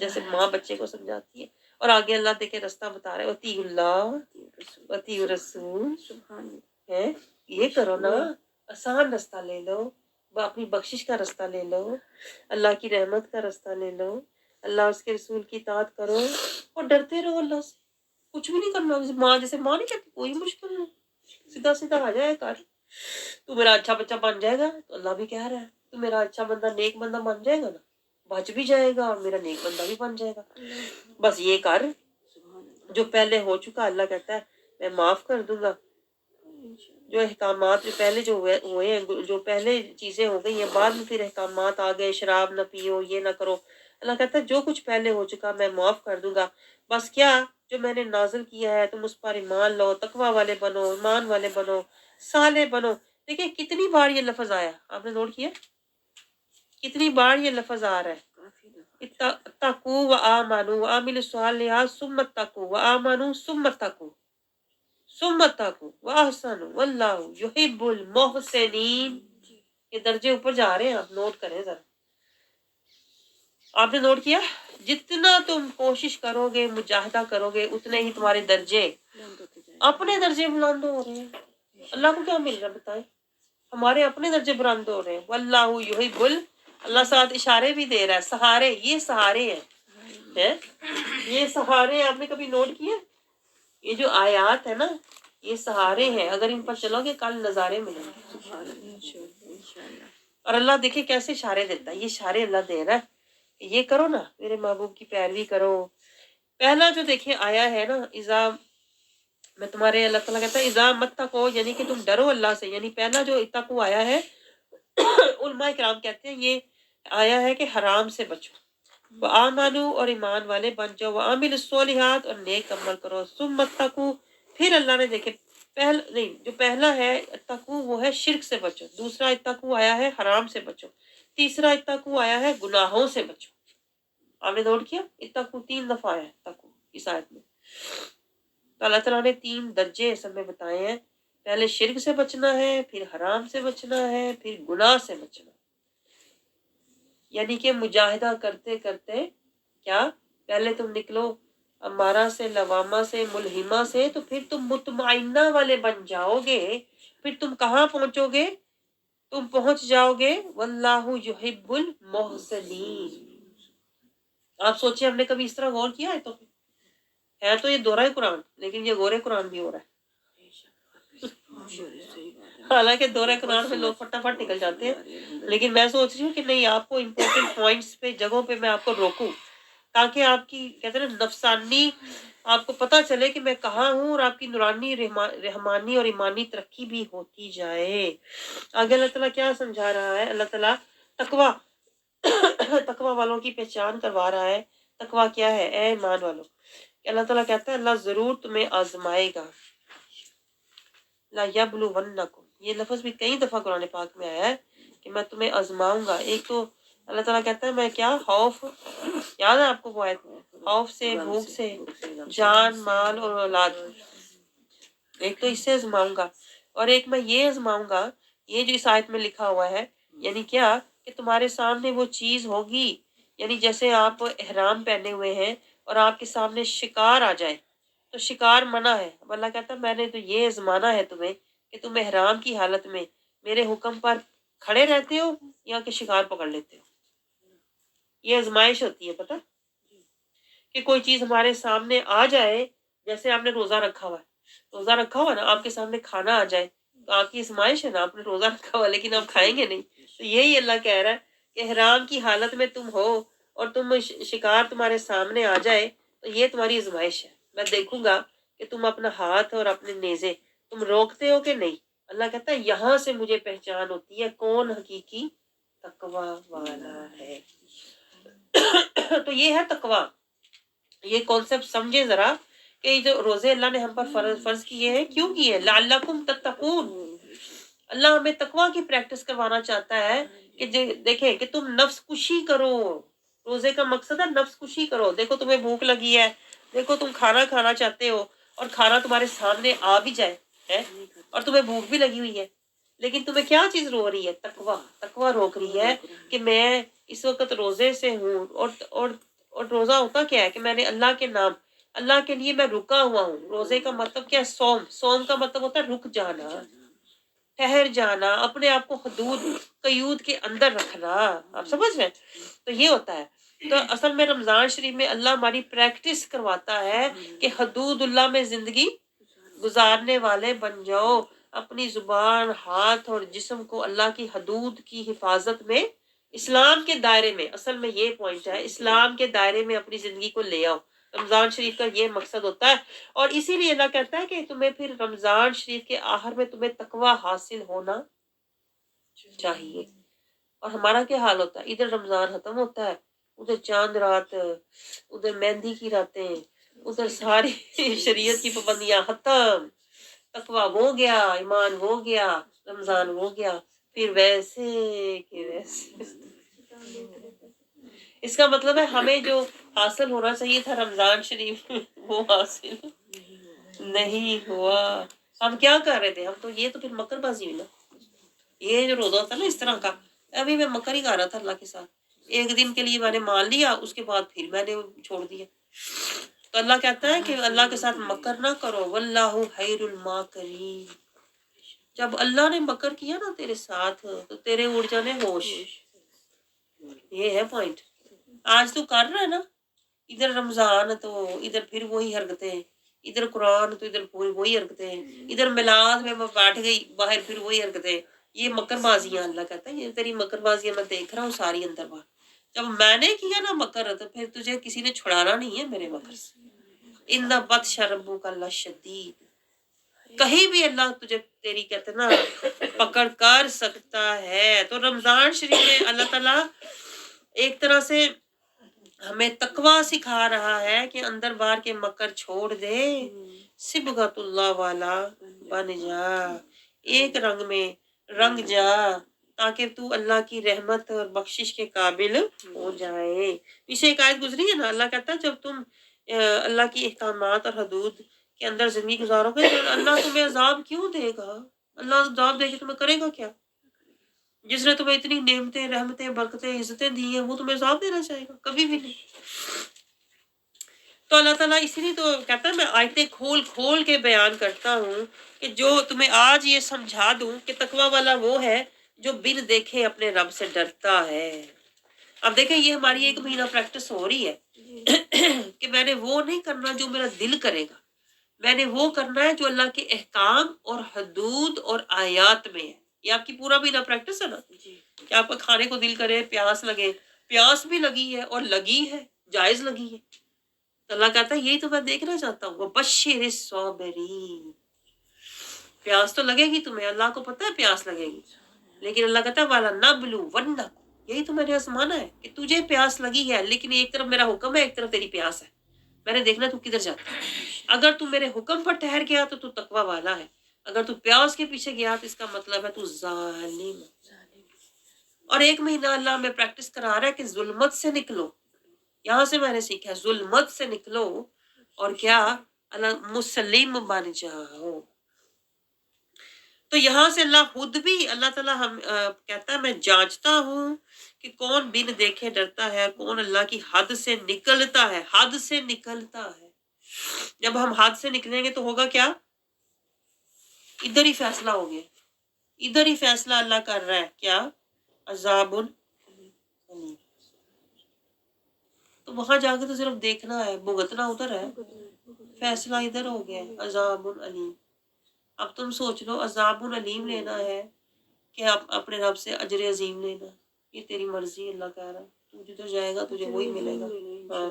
جیسے ماں بچے کو سمجھاتی ہے. اور آگے اللہ دیکھے رستہ بتا رہے، اطیعوا اللہ اطیعوا الرسول ہے. یہ کرو نا، آسان رستہ لے لو، اپنی بخشش کا رستہ لے لو، اللہ کی رحمت کا رستہ لے لو، اللہ اس کے رسول کی اطاعت کرو اور ڈرتے رہو اللہ سے. کچھ بھی نہیں کرنا. جیسے ماں نہیں کہتی کوئی مشکل نہیں، سیدھا سیدھا آ جائے کر. تو میرا اچھا بچہ بن جائے گا، تو اللہ بھی کہہ رہا ہے تو میرا اچھا بندہ نیک بندہ بن جائے گا نا، بچ بھی جائے گا اور میرا نیک بندہ بھی بن جائے گا. بس یہ کر جو پہلے ہو چکا. اللہ کہتا ہے میں معاف کر دوں گا. جو احکامات جو پہلے جو ہوئے ہیں، جو پہلے چیزیں ہو گئی ہیں، بعد میں پھر احکامات آ گئے، شراب نہ پیو، یہ نہ کرو. اللہ کہتا ہے جو کچھ پہلے ہو چکا میں معاف کر دوں گا. بس کیا جو میں نے نازل کیا ہے تم اس پر ایمان لو، تقوی والے بنو، ایمان والے بنو، صالح بنو. دیکھیں کتنی بار یہ لفظ آیا، آپ نے نوٹ کیا کتنی بار یہ لفظ آ رہا ہے. اتقوا وآمنوا وعملوا الصالحات ثم اتقوا وآمنوا ثم اتقوا ثم اتقوا واحسنوا واللہ یحب المحسنین. یہ درجے اوپر جا رہے ہیں، آپ نوٹ کریں ذرا. آپ نے نوٹ کیا جتنا تم کوشش کرو گے، مجاہدہ کرو گے، اتنے ہی تمہارے درجے، اپنے درجے بلند ہو رہے ہیں. اللہ کو کیا مل رہا ہے بتائیں؟ ہمارے اپنے درجے بلند ہو رہے ہیں. واللہ یحب اللہ ساتھ اشارے بھی دے رہا ہے. سہارے، یہ سہارے ہیں، یہ سہارے. آپ نے کبھی نوٹ کیا یہ جو آیات ہے نا، یہ سہارے ہیں. اگر ان پر چلو گے کل نظارے ملیں گے. اور اللہ دیکھیں کیسے اشارے دیتا ہے. یہ اشارے اللہ دے رہا ہے کہ یہ کرو نا، میرے محبوب کی پیروی کرو. پہلا جو دیکھیں آیا ہے نا، اذا، میں تمہارے، اللہ تعالیٰ کہتا ہے اذا متقو، یعنی کہ تم ڈرو اللہ سے. یعنی پہلا جو اتقو آیا ہے، علماء کرام کہتے ہیں یہ آیا ہے کہ حرام سے بچو. وآمنوا، اور ایمان والے بن جاؤ. وعملوا الصالحات، اور نیک عمل کرو. ثم اتقوا، پھر اللہ نے دیکھے جو پہلا ہے اتقوا وہ ہے شرک سے بچو. دوسرا اتقوا آیا ہے حرام سے بچو. تیسرا اتقوا آیا ہے گناہوں سے بچو. آپ نے نوٹ کیا اتقوا 3 دفعہ آیا ہے اتقوا اس آیت میں. تو اللہ تعالیٰ نے 3 درجے اصل میں بتائے ہیں. پہلے شرک سے بچنا ہے، پھر حرام سے بچنا ہے، پھر گناہ سے بچنا. یعنی کہ مجاہدہ کرتے کرتے کیا، پہلے تم نکلو امارہ سے، لوامہ سے، ملہمہ سے، تو پھر تم مطمئنہ والے بن جاؤ گے. پھر تم کہاں پہنچو گے؟ تم پہنچ جاؤ گے واللہ یحب المحسنین. آپ سوچیں ہم نے کبھی اس طرح غور کیا ہے؟ تو ہے تو یہ دورہ قرآن، لیکن یہ غور قرآن بھی ہو رہا ہے. حالانکہ دورہ قرآن میں لوگ فٹافٹ نکل جاتے ہیں، لیکن میں سوچ رہی ہوں کہ نہیں، آپ کو امپورٹنٹ پوائنٹس پہ، جگہوں پہ میں آپ کو روکوں، تاکہ آپ کی کہتے ہیں نا نفسانی، آپ کو پتہ چلے کہ میں کہاں ہوں، اور آپ کی نورانی، رحمانی اور ایمانی ترقی بھی ہوتی جائے. آگے اللہ تعالیٰ کیا سمجھا رہا ہے؟ اللہ تعالیٰ تقوی والوں کی پہچان کروا رہا ہے. تقوی کیا ہے اے ایمان والوں؟ اللہ تعالیٰ کہتا ہے اللہ ضرور تمہیں آزمائے گا. لا یبلونکم، یہ لفظ بھی کئی دفعہ قرآن پاک میں آیا ہے کہ میں تمہیں آزماؤں گا. ایک تو اللہ تعالیٰ کہتا ہے میں کیا، خوف، یاد ہے آپ کو وہ آیت، خوف سے، بھوک سے، جان، مال اور اولاد. ایک تو اس سے آزماؤں گا، اور ایک میں یہ آزماؤں گا، یہ جو اس آیت میں لکھا ہوا ہے یعنی کیا کہ تمہارے سامنے وہ چیز ہوگی، یعنی جیسے آپ احرام پہنے ہوئے ہیں اور آپ کے سامنے شکار آ جائے تو شکار منع ہے، اب اللہ کہتا ہے میں نے تو یہ آزمانا ہے تمہیں کہ تم احرام کی حالت میں میرے حکم پر کھڑے رہتے ہو یا کہ شکار پکڑ لیتے ہو۔ یہ آزمائش ہوتی ہے، پتہ کہ کوئی چیز ہمارے سامنے آ جائے، جیسے آپ نے روزہ رکھا ہوا ہے، روزہ رکھا ہوا نا، آپ کے سامنے کھانا آ جائے تو آپ کی آزمائش ہے نا، آپ نے روزہ رکھا ہوا لیکن آپ کھائیں گے نہیں، تو یہی اللہ کہہ رہا ہے کہ احرام کی حالت میں تم ہو اور تم شکار تمہارے سامنے آ جائے تو یہ تمہاری آزمائش ہے، میں دیکھوں گا کہ تم اپنا ہاتھ اور اپنے نیزے تم روکتے ہو کہ نہیں۔ اللہ کہتا ہے یہاں سے مجھے پہچان ہوتی ہے کون حقیقی تقوی والا ہے۔ تو یہ ہے تقوی، یہ کانسیپٹ سمجھے ذرا کہ یہ جو روزے اللہ نے ہم پر فرض کیے ہیں کیوں کیے؟ لعلکم تتقون، اللہ ہمیں تقوی کی پریکٹس کروانا چاہتا ہے کہ دیکھیں کہ تم نفس کشی کرو، روزے کا مقصد ہے نفس کشی کرو۔ دیکھو تمہیں بھوک لگی ہے، دیکھو تم کھانا کھانا چاہتے ہو اور کھانا تمہارے سامنے آ بھی جائے ہے اور تمہیں بھوک بھی لگی ہوئی ہے، لیکن تمہیں کیا چیز رو رہی ہے؟ تقوی، تقوی روک رہی ہے کہ میں اس وقت روزے سے ہوں، اور روزہ ہوتا کیا ہے کہ میں نے اللہ کے نام، اللہ کے لیے میں رکا ہوا ہوں۔ روزے کا مطلب کیا ہے؟ سوم، سوم کا مطلب ہوتا ہے رک جانا، ٹھہر جانا، اپنے آپ کو حدود قیود کے اندر رکھنا، آپ سمجھ رہے ہیں؟ تو یہ ہوتا ہے۔ تو اصل میں رمضان شریف میں اللہ ہماری پریکٹس کرواتا ہے کہ حدود اللہ میں زندگی گزارنے والے بن جاؤ، اپنی زبان، ہاتھ اور جسم کو اللہ کی حدود کی حفاظت میں، اسلام کے دائرے میں، اصل میں یہ پوائنٹ ہے، اسلام کے دائرے میں اپنی زندگی کو لے آؤ۔ رمضان شریف کا یہ مقصد ہوتا ہے، اور اسی لیے اللہ کہتا ہے کہ تمہیں پھر رمضان شریف کے آخر میں تمہیں تقوی حاصل ہونا چاہیے۔ اور ہمارا کیا حال ہوتا ہے؟ ادھر رمضان ختم ہوتا ہے، ادھر چاند رات، ادھر مہندی کی راتیں، ادھر ساری شریعت کی پابندیاں ختم، تقوی ہو گیا، ایمان ہو گیا، رمضان ہو گیا، پھر ویسے کہ ویسے۔ اس کا مطلب ہے ہمیں جو حاصل ہونا چاہیے تھا رمضان شریف وہ حاصل نہیں ہوا۔ ہم کیا کر رہے تھے؟ ہم تو یہ تو پھر مکر بازی ہوئی نا، یہ جو روزہ تھا نا اس طرح کا، ابھی میں مکر ہی کر رہا تھا اللہ کے ساتھ، ایک دن کے لیے میں نے مان لیا، اس کے بعد پھر میں نے چھوڑ دیا۔ تو اللہ کہتا ہے کہ اللہ کے ساتھ مکر نہ کرو، واللہ خیر الماکرین۔ جب اللہ نے مکر کیا نا تیرے ساتھ تو تیرے اڑ جانے ہوش، یہ ہے پوائنٹ۔ آج تو کر رہا ہے نا، ادھر رمضان تو ادھر پھر وہی حرکتیں، ادھر قرآن تو ادھر وہی حرکتیں، ادھر میلاد میں میں بیٹھ گئی، باہر پھر وہی حرکتیں، یہ مکر بازیاں۔ اللہ کہتا ہے یہ تیری مکر بازیاں میں دیکھ رہا ہوں ساری اندر باہر، جب میں نے کیا نا مکر تو پھر تجھے کسی نے چھڑانا نہیں ہے میرے مکر سے۔ ان بطش ربک لشدید، کہیں بھی اللہ تجھے تیری کہتے نا پکڑ کر سکتا ہے۔ تو رمضان شریف میں اللہ تعالیٰ ایک طرح سے ہمیں تقوی سکھا رہا ہے کہ اندر باہر کے مکر چھوڑ دے، صبغت اللہ والا بن جا، ایک رنگ میں رنگ جا، تاکہ تو اللہ کی رحمت اور بخشش کے قابل ہو جائے۔ پیچھے ایک آیت گزری ہے نا، اللہ کہتا ہے جب تم اللہ کی احکامات اور حدود کے اندر زندگی گزارو گے تو اللہ تمہیں عذاب کیوں دے گا؟ اللہ عذاب دے کے تمہیں کرے گا کیا؟ جس نے تمہیں اتنی نعمتیں، رحمتیں، برکتیں، عزتیں دی ہیں وہ تمہیں عذاب دینا چاہے گا؟ کبھی بھی نہیں۔ تو اللہ تعالیٰ اسی لیے تو کہتا ہے میں آیتیں کھول کھول کے بیان کرتا ہوں کہ جو تمہیں آج یہ سمجھا دوں کہ تقوی والا وہ ہے جو بن دیکھے اپنے رب سے ڈرتا ہے۔ اب دیکھیں یہ ہماری ایک مہینہ پریکٹس ہو رہی ہے کہ میں نے وہ نہیں کرنا جو میرا دل کرے گا، میں نے وہ کرنا ہے جو اللہ کے احکام اور حدود اور آیات میں ہے۔ یہ آپ کی پورا مہینہ پریکٹس ہے نا کہ آپ کا کھانے کو دل کرے، پیاس لگے، پیاس بھی لگی ہے اور لگی ہے، جائز لگی ہے، تو اللہ کہتا ہے یہی تو میں دیکھنا چاہتا ہوں، وَبَشِّرِ الصَّابِرِينَ۔ پیاس تو لگے گی تمہیں، اللہ کو پتہ ہے پیاس لگے گی، لیکن اللہ کہتا ہے وَلَنَبْلُوَنَّكُمْ، یہی تو میں نے آزمانا ہے کہ تجھے پیاس لگی ہے، لیکن ایک طرف میرا حکم ہے، ایک طرف تیری پیاس ہے، میں نے دیکھنا تو کدھر جاتا ہے۔ اگر تو میرے حکم پر ٹھہر گیا تو تقوی والا ہے، اگر تو پیاس کے پیچھے گیا تو اس کا مطلب ہے تو ظالم۔ اور ایک مہینہ اللہ ہمیں پریکٹس کرا رہا ہے کہ ظلمت سے نکلو، یہاں سے میں نے سیکھا ہے ظلمت سے نکلو اور کیا، اللہ مسلم بن جاؤ۔ تو یہاں سے اللہ خود بھی اللہ تعالیٰ ہم کہتا ہے میں جانچتا ہوں کہ کون بن دیکھے ڈرتا ہے، کون اللہ کی حد سے نکلتا ہے، حد سے نکلتا ہے۔ جب ہم حد سے نکلیں گے تو ہوگا کیا؟ ادھر ہی فیصلہ ہو گیا، ادھر ہی فیصلہ اللہ کر رہا ہے، کیا؟ عذاب علیم۔ تو وہاں جا کے تو صرف دیکھنا ہے، بھگتنا ادھر ہے، فیصلہ ادھر ہو گیا ہے، عذاب علیم۔ اب تم سوچ لو عذاب علیم لینا ہے کہ آپ اپنے رب سے اجر عظیم لینا، یہ تیری مرضی، اللہ کہہ رہا ہے تو جدھر جائے گا تجھے وہی ملے گا۔ ہاں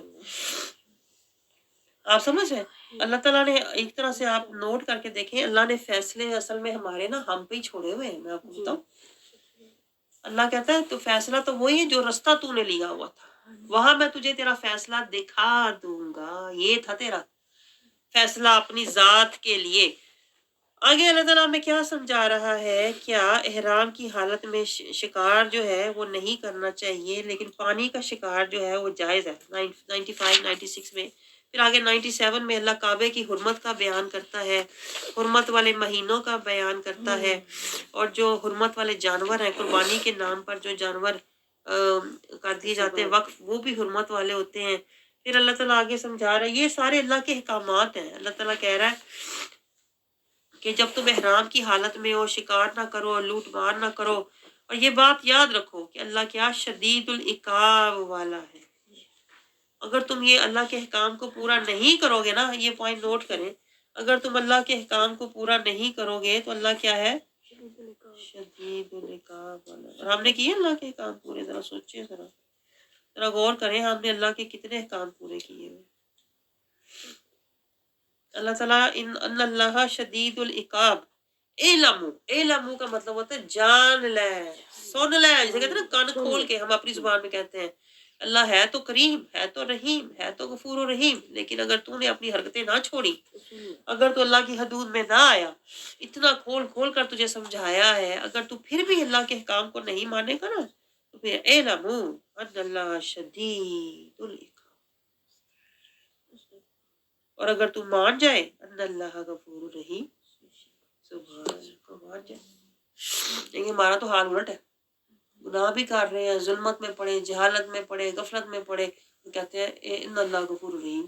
آپ سمجھ رہے ہیں؟ اللہ تعالیٰ نے ایک طرح سے آپ نوٹ کر کے دیکھیں، اللہ نے فیصلے اصل میں ہمارے نا ہم پہ ہی چھوڑے ہوئے ہیں۔ میں آپ کو بتاؤں، اللہ کہتا ہے تو فیصلہ تو وہی ہے جو رستہ تو نے لیا ہوا تھا، وہاں میں تجھے تیرا فیصلہ دکھا دوں گا۔ یہ تھا تیرا فیصلہ اپنی ذات کے لیے۔ آگے اللہ تعالیٰ میں کیا سمجھا رہا ہے؟ کیا احرام کی حالت میں شکار جو ہے وہ نہیں کرنا چاہیے، لیکن پانی کا شکار جو ہے وہ جائز ہے۔ 95 96 میں، پھر آگے 97 میں اللہ کعبے کی حرمت کا بیان کرتا ہے، حرمت والے مہینوں کا بیان کرتا ہے، اور جو حرمت والے جانور ہیں، قربانی کے نام پر جو جانور کر دیے جاتے ہیں وقف، وہ بھی حرمت والے ہوتے ہیں۔ پھر اللہ تعالیٰ آگے سمجھا رہا ہے، یہ سارے اللہ کے احکامات ہیں۔ اللہ تعالیٰ کہہ رہا ہے کہ جب تم احرام کی حالت میں ہو شکار نہ کرو اور لوٹ مار نہ کرو، اور یہ بات یاد رکھو کہ اللہ کیا شدید العقاب والا ہے۔ اگر تم یہ اللہ کے احکام کو پورا نہیں کرو گے نا، یہ پوائنٹ نوٹ کریں، اگر تم اللہ کے احکام کو پورا نہیں کرو گے تو اللہ کیا ہے؟ شدید العقاب والا۔ اور ہم نے کیے اللہ کے احکام پورے؟ ذرا سوچیں، ذرا غور کریں، ہم نے اللہ کے کتنے احکام پورے کیے ہوئے؟ اللہ تعالیٰ ان اللہ شدید العقاب، اعلمو، اعلمو کا مطلب ہوتا ہے جان لے، سن لے، جسے کہتے ہیں نا کان کھول کے، ہم اپنی زبان میں کہتے ہیں اللہ ہے تو کریم، ہے تو رحیم، ہے تو غفور و رحیم، لیکن اگر تو نے اپنی حرکتیں نہ چھوڑی، اگر تو اللہ کی حدود میں نہ آیا، اتنا کھول کھول کر تجھے سمجھایا ہے، اگر تو پھر بھی اللہ کے حکام کو نہیں مانے گا نا، تو پھر اعلمو ان اللہ شدید العقاب، اور اگر تم مان جائے ان اللہ غفور رحیم، سبحان کو مان جائے، لیکن ہمارا تو حال الٹ ہے، گناہ بھی کر رہے ہیں، ظلمت میں پڑے، جہالت میں پڑے، غفلت میں پڑے، کہتے ہیں ان اللہ غفور رحیم۔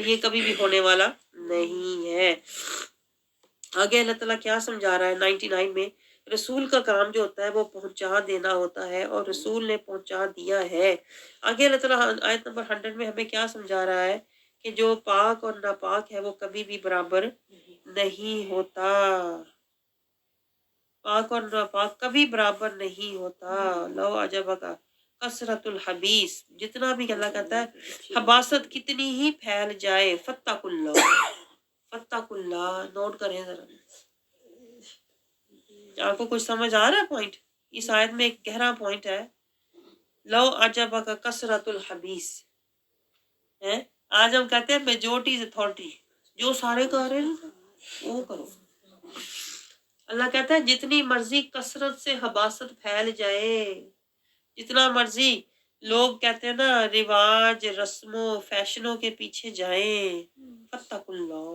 یہ کبھی بھی ہونے والا نہیں ہے۔ آگے اللہ تعالیٰ کیا سمجھا رہا ہے 99 میں؟ رسول کا کام جو ہوتا ہے وہ پہنچا دینا ہوتا ہے، اور رسول نے پہنچا دیا ہے۔ آگے اللہ تعالیٰ آیت نمبر 100 میں ہمیں کیا سمجھا رہا ہے؟ کہ جو پاک اور ناپاک ہے وہ کبھی بھی برابر نہیں ہوتا، پاک اور ناپاک کبھی برابر نہیں ہوتا۔ لو عجب کا کثرت الحبیث، جتنا بھی اللہ کہتا ہے حباست کتنی ہی پھیل جائے، فتق اللہ، فتق اللہ، نوٹ کریں ذرا۔ آپ کو کچھ سمجھ آ رہا ہے پوائنٹ؟ اس آیت میں ایک گہرا پوائنٹ ہے، لو عجب کا کثرت الحبیث ہے۔ آج ہم کہتے ہیں میجورٹی از اتھارٹی، جو سارے کر رہے ہیں وہ کرو۔ اللہ کہتا ہے جتنی مرضی کثرت سے حباست پھیل جائے، جتنا مرضی لوگ کہتے ہیں نا رواج، رسموں، فیشنوں کے پیچھے جائیں، فتق اللہ،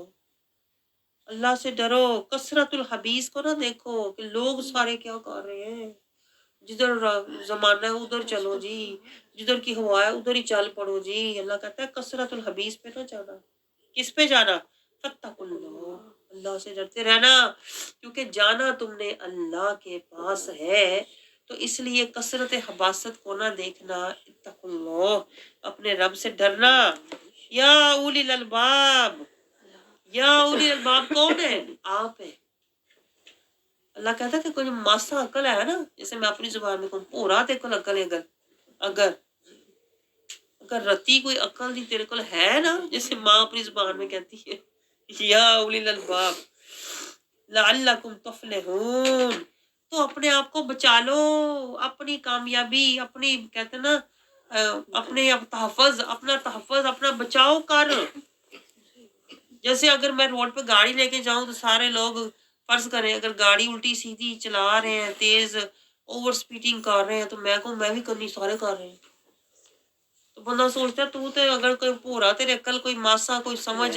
اللہ سے ڈرو۔ کثرت الحبیث کو نہ دیکھو کہ لوگ سارے کیا کر رہے ہیں، جدھر زمانہ ہے ادھر چلو جی، جدھر کی ہوا ہے ادھر ہی چل پڑو جی۔ اللہ کہتا ہے کثرت الحبیث پہ نہ جانا۔ کس پہ جانا؟ فتق اللہ، اللہ سے ڈرتے رہنا، کیونکہ جانا تم نے اللہ کے پاس ہے، تو اس لیے کثرت حباست کو نہ دیکھنا، اتقوا اللہ، اپنے رب سے ڈرنا۔ یا اولی الالباب، یا اولی الالباب کون ہے؟ آپ ہے۔ اللہ کہتا ہے کہ کوئی ماسا عقل ہے نا، جیسے میں اپنی زبان میں کہوں پورا تے کل عقل ہے، اگر رتی کوئی عقل دی تیرے کل ہے نا، جیسے ماں اپنی زبان میں کہتی ہے یا اولی الالباب لعلکم تفلحون، تو اپنے آپ کو بچا لو، اپنی کامیابی، اپنی کہتے ہیں نا اپنے تحفظ، اپنا تحفظ، اپنا بچاؤ کر۔ جیسے اگر میں روڈ پہ گاڑی لے کے جاؤں تو سارے لوگ فرض کریں اگر گاڑی الٹی سیدھی چلا رہے ہیں، تیز اوور سپیڈنگ کر رہے ہیں، تو میں کہوں میں بھی کرنی، سارے کر رہے ہیں، تو بندہ سوچتا ہے تو اگر کوئی پورا تیرے عقل، کوئی ماسا، کوئی سمجھ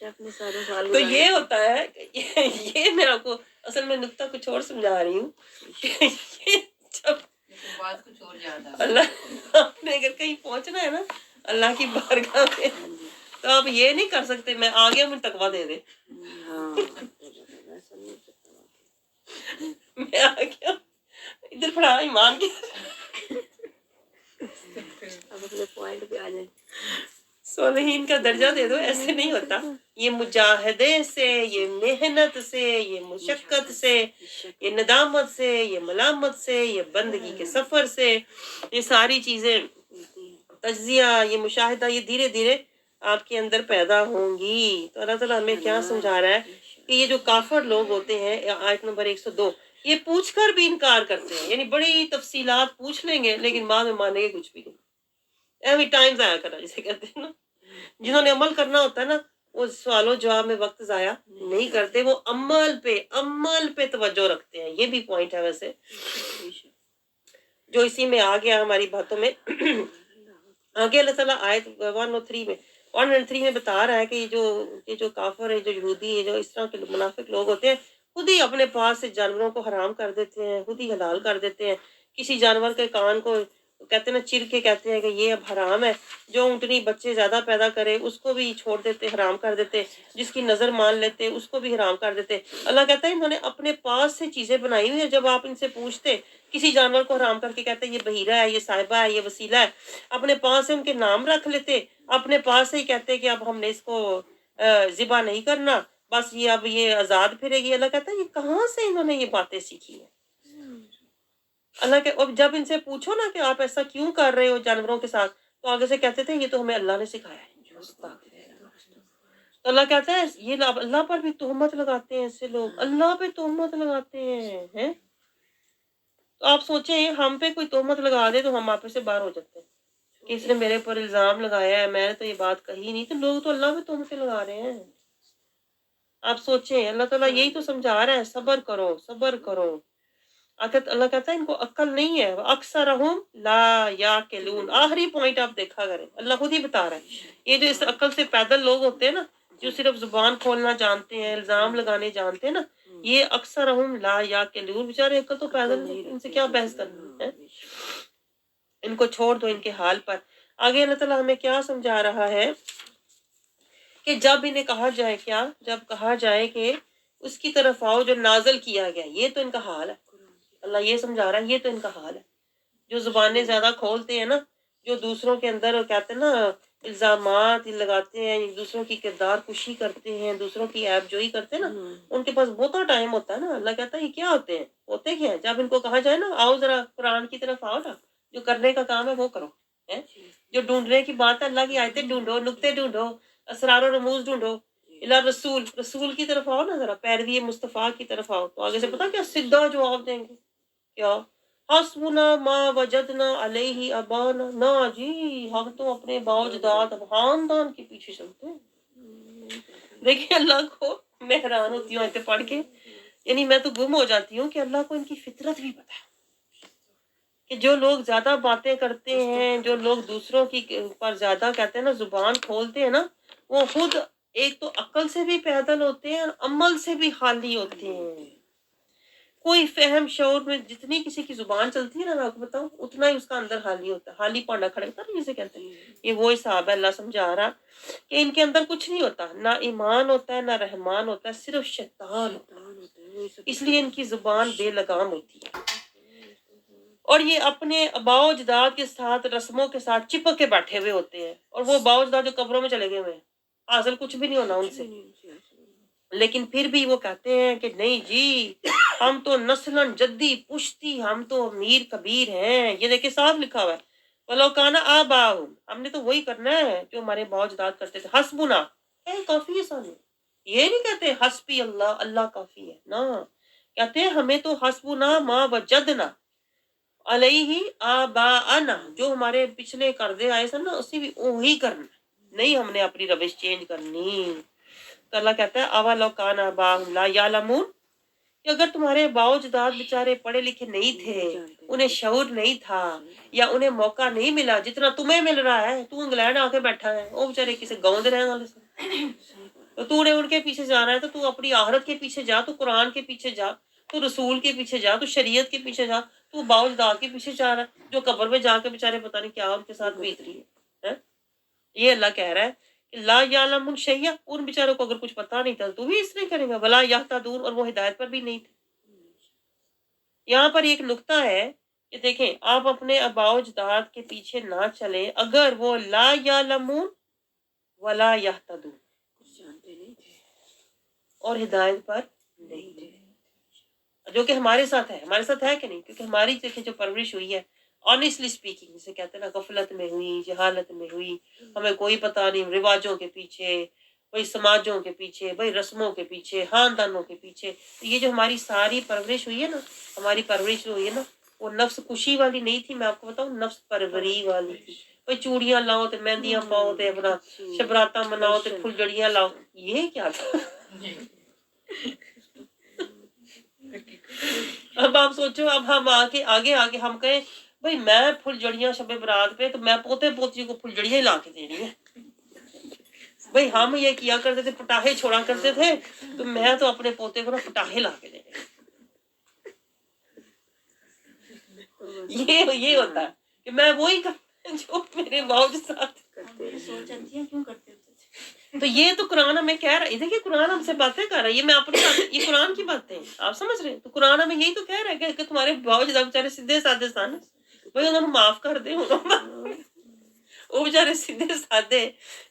تو یہ ہوتا ہے یہ میں آپ کو اصل میں نقطہ کچھ اور سمجھا رہی ہوں کہ یہ جب اللہ آپ نے اگر کہیں پہنچنا ہے نا اللہ کی بارگاہ میں تو آپ یہ نہیں کر سکتے میں آ گیا مجھے تقویٰ دے دے میں آ گیا ادھر پڑھا ایمان کی اب اپنے پوائنٹ پہ آ جائیں صالحین کا درجہ دے دو ایسے نہیں ہوتا یہ مجاہدے سے یہ محنت سے یہ مشقت سے یہ ندامت سے یہ ملامت سے یہ بندگی کے سفر سے یہ ساری چیزیں تجزیہ یہ مشاہدہ یہ دھیرے دھیرے آپ کے اندر پیدا ہوں گی تو اللہ تعالیٰ ہمیں کیا سمجھا رہا ہے کہ یہ جو کافر لوگ ہوتے ہیں آیت نمبر 102 یہ پوچھ کر بھی انکار کرتے ہیں یعنی بڑی تفصیلات پوچھ لیں گے لیکن بعد میں مانیں گے کچھ بھی نہیں ایوری ٹائم ضائع کرنا جسے کہتے ہیں نا جنہوں نے عمل کرنا ہوتا ہے نا وہ سوال و جواب میں وقت ضائع نہیں کرتے وہ عمل پہ توجہ رکھتے ہیں یہ بھی پوائنٹ ہے ویسے جو اسی میں آ گیا ہماری باتوں میں آگے اللہ تعالیٰ آیت 103 میں بتا رہا ہے کہ یہ جو کافر ہے جو یہودی ہے جو اس طرح کے منافق لوگ ہوتے ہیں خود ہی اپنے پاس سے جانوروں کو حرام کر دیتے ہیں خود ہی حلال کر دیتے ہیں کسی جانور کے کان کو کہتے ہیں نا چر کے کہتے ہیں کہ یہ اب حرام ہے جو اونٹنی بچے زیادہ پیدا کرے اس کو بھی چھوڑ دیتے حرام کر دیتے جس کی نظر مان لیتے اس کو بھی حرام کر دیتے اللہ کہتا ہے انہوں نے اپنے پاس سے چیزیں بنائی ہوئی ہیں جب آپ ان سے پوچھتے کسی جانور کو حرام کر کے کہتے ہیں یہ بحیرہ ہے یہ صاحبہ ہے یہ وسیلہ ہے اپنے پاس سے ان کے نام رکھ لیتے اپنے پاس سے ہی کہتے کہ اب ہم نے اس کو ذبح نہیں کرنا بس یہ اب یہ آزاد پھرے گی اللہ کہتا ہے یہ کہاں سے انہوں نے یہ باتیں سیکھی ہیں اللہ کے اب جب ان سے پوچھو نا کہ آپ ایسا کیوں کر رہے ہو جانوروں کے ساتھ تو آگے سے کہتے تھے یہ تو ہمیں اللہ نے سکھایا ہے تو اللہ کہتا ہے یہ اللہ پر بھی تہمت لگاتے ہیں ایسے لوگ اللہ پہ تہمت لگاتے ہیں تو آپ سوچیں ہم پہ کوئی تہمت لگا دے تو ہم آپ سے باہر ہو جاتے ہیں کہ اس نے میرے پر الزام لگایا ہے میں نے تو یہ بات کہی نہیں تو لوگ تو اللہ پہ تہمتیں لگا رہے ہیں آپ سوچیں اللہ تعالیٰ یہی تو سمجھا رہا ہے صبر کرو اللہ کہتا ہے ان کو عقل نہیں ہے اکثرہم لا یاقلون آخری پوائنٹ آپ دیکھا کریں اللہ خود ہی بتا رہا ہے یہ جو اس عقل سے پیدل لوگ ہوتے ہیں نا جو صرف زبان کھولنا جانتے ہیں الزام لگانے جانتے ہیں نا یہ اکثرہم لا یاقلون بیچارے عقل تو پیدل نہیں ان سے کیا بحث کرنا ہے ان کو چھوڑ دو ان کے حال پر آگے اللہ تعالیٰ ہمیں کیا سمجھا رہا ہے کہ جب انہیں کہا جائے جب کہا جائے کہ اس کی طرف آؤ جو نازل کیا گیا یہ تو ان کا حال ہے اللہ یہ سمجھا رہا ہے یہ تو ان کا حال ہے جو زبانیں زیادہ کھولتے ہیں نا جو دوسروں کے اندر کہتے ہیں نا الزامات لگاتے ہیں دوسروں کی کردار کشی کرتے ہیں دوسروں کی عیب جوئی کرتے ہیں نا ان کے پاس بہت ٹائم ہوتا ہے نا اللہ کہتا ہے یہ کیا ہوتے کیا ہیں جب ان کو کہا جائے نا آؤ ذرا قرآن کی طرف آؤ نا جو کرنے کا کام ہے وہ کرو جو ڈھونڈنے کی بات ہے اللہ کی آیتیں ڈھونڈو نقطے ڈھونڈو اسرار و رموز ڈھونڈو الا رسول کی طرف آؤ نا ذرا پیروی مصطفیٰ کی طرف آؤ تو آگے سے پتا کیا سیدھا جواب دیں گے کیا حسبنا ما وجدنا علیہ ابانا نہ جی ہم تو اپنے باوجداد خاندان کے پیچھے چلتے ہیں دیکھیں اللہ کو میں حیران ہوتی ہوں ایسے پڑھ کے یعنی میں تو گم ہو جاتی ہوں کہ اللہ کو ان کی فطرت بھی پتہ ہے کہ جو لوگ زیادہ باتیں کرتے ہیں جو لوگ دوسروں کی پر زیادہ کہتے ہیں نا زبان کھولتے ہیں نا وہ خود ایک تو عقل سے بھی پیدل ہوتے ہیں اور عمل سے بھی خالی ہوتے ہیں کوئی فہم شعور میں جتنی کسی کی زبان چلتی ہے نا میں آپ کو بتاؤں اتنا ہی اس کا اندر حالی ہوتا ہے حالی پانڈا کھڑے ہوتا ہے نا جسے کہتے ہیں یہ وہ حساب ہے اللہ سمجھا رہا کہ ان کے اندر کچھ نہیں ہوتا نہ ایمان ہوتا ہے نہ رحمان ہوتا ہے صرف شیطان ہوتا ہے اس لیے ان کی زبان بے لگام ہوتی ہے اور یہ اپنے باؤ اجداد کے ساتھ رسموں کے ساتھ چپک کے بیٹھے ہوئے ہوتے ہیں اور وہ باؤ اجداد جو قبروں میں چلے گئے ہوئے ہیں حاصل کچھ بھی نہیں ہونا ان سے لیکن پھر بھی وہ کہتے ہیں کہ نہیں جی ہم تو نسلاً جدی پشتی ہم تو امیر کبیر ہیں یہ دیکھیں صاف لکھا ہوا ہے وَلَوْ كَانَ آبَاؤُهُمْ ہم نے تو وہی کرنا ہے جو ہمارے باؤ اجداد کرتے تھے حسبنا کافی ہے سامنے یہ نہیں کہتے حسبی اللہ اللہ کافی ہے نا کہتے ہیں ہمیں تو حسبنا ما وجدنا علیہ آباءنا جو ہمارے پچھلے کردے آئے سن نا اسی بھی وہی کرنا نہیں ہم نے اپنی روش چینج کرنی تو اللہ کہتا ہے اَوَلَوْ كَانَ آبَاؤُهُمْ لَا يَعْلَمُونَ کہ اگر تمہارے باؤ اجداد بیچارے پڑھے لکھے نہیں تھے انہیں شعور نہیں تھا یا انہیں موقع نہیں ملا جتنا تمہیں مل رہا ہے تو انگلینڈ آ کے بیٹھا ہے وہ بیچارے کسی گاؤں دے رہنے والے سے تو تو نے ان کے پیچھے جانا ہے تو اپنی آخرت کے پیچھے جا, تو قرآن کے پیچھے جا, تو رسول کے پیچھے جا, تو شریعت کے پیچھے جا. تو باؤ جداد کے پیچھے جا رہا ہے جو قبر میں جا کے بےچارے پتہ نہیں کیا ان کے ساتھ بیت رہی ہے. یہ اللہ کہہ رہا ہے کہ لا یعلمون شیئا, ان بیچاروں کو اگر کچھ پتا نہیں تھا تو بھی اس طرح کرے گا. ولا یہتدون, اور وہ ہدایت پر بھی نہیں تھے. یہاں پر ایک نقطہ ہے کہ دیکھیں آپ اپنے آباء و اجداد کے پیچھے نہ چلیں اگر وہ لا یعلمون ولا یہتدون, اور ہدایت پر نہیں تھے, جو کہ ہمارے ساتھ ہے. ہمارے ساتھ ہے کہ نہیں, کیونکہ ہماری دیکھیں جو پرورش ہوئی ہے آنیسٹلی اسپیکنگ, جسے کہتے ہیں نا, غفلت میں ہوئی, جہالت میں ہوئی, ہمیں کوئی پتہ نہیں, رواجوں کے پیچھے, بھائی سماجوں کے پیچھے, بھائی رسموں کے پیچھے, خاندانوں کے پیچھے. تو یہ جو ہماری ساری پرورش ہوئی ہے نا, ہماری پرورش جو ہوئی ہے نا, وہ نفس کشی والی نہیں تھی, میں آپ کو بتاؤں, نفس پروری والی تھی. بھائی چوڑیاں لاؤ تے مہندیاں پاؤ تے اپنا شبراتا مناؤ تے پھلجڑیاں لاؤ, یہ کیا تھا؟ اب آپ سوچو, اب ہم آگے ہم کہیں بھائی میں پھلجڑیاں شب برات پہ, تو میں پوتے پوتی کو پھلجڑیاں ہی لا کے دینی ہے. بھائی ہم یہ کیا کرتے تھے, پٹاخے چھوڑا کرتے تھے, تو میں تو اپنے پوتے کو نا پٹاخے لا کے دینے. یہ ہوتا ہے کہ میں وہی جو میرے باؤ کے ساتھ. تو یہ تو قرآن ہمیں کہہ رہا ہے, دیکھیے قرآن ہم سے باتیں کر رہا ہے, یہ میں اپنی بات, یہ قرآن کی باتیں ہیں, آپ سمجھ رہے ہیں. تو قرآن ہمیں یہی تو کہہ رہا ہے کہ تمہارے باؤ جدہ بیچارے سیدھے سادے سن, بھائی انہوں نے معاف کر دے. وہ بیچارے سیدھے سادے,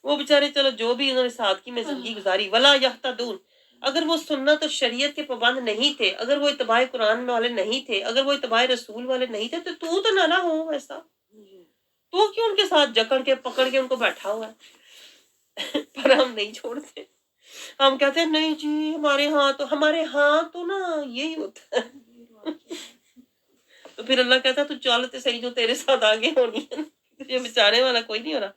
وہ بیچارے چلو جو بھی انہوں نے سادگی میں زندگی گزاری. ولا یہتدون, اگر وہ سنت اور شریعت کے پابند نہیں تھے, اگر وہ اتباع قرآن والے نہیں تھے, اگر وہ اتباع رسول والے نہیں تھے, تو نہ ہو ایسا. تو کیوں ان کے ساتھ جکڑ کے پکڑ کے ان کو بیٹھا ہوا ہے؟ پر ہم نہیں چھوڑتے, ہم کہتے ہیں نہیں جی ہمارے ہاں تو نا یہی ہوتا ہے. تو پھر اللہ کہتا ہے تو چلتے صحیح, جو تیرے ساتھ آگے ہونی ہے نا, تجھے بچانے والا کوئی نہیں ہو رہا.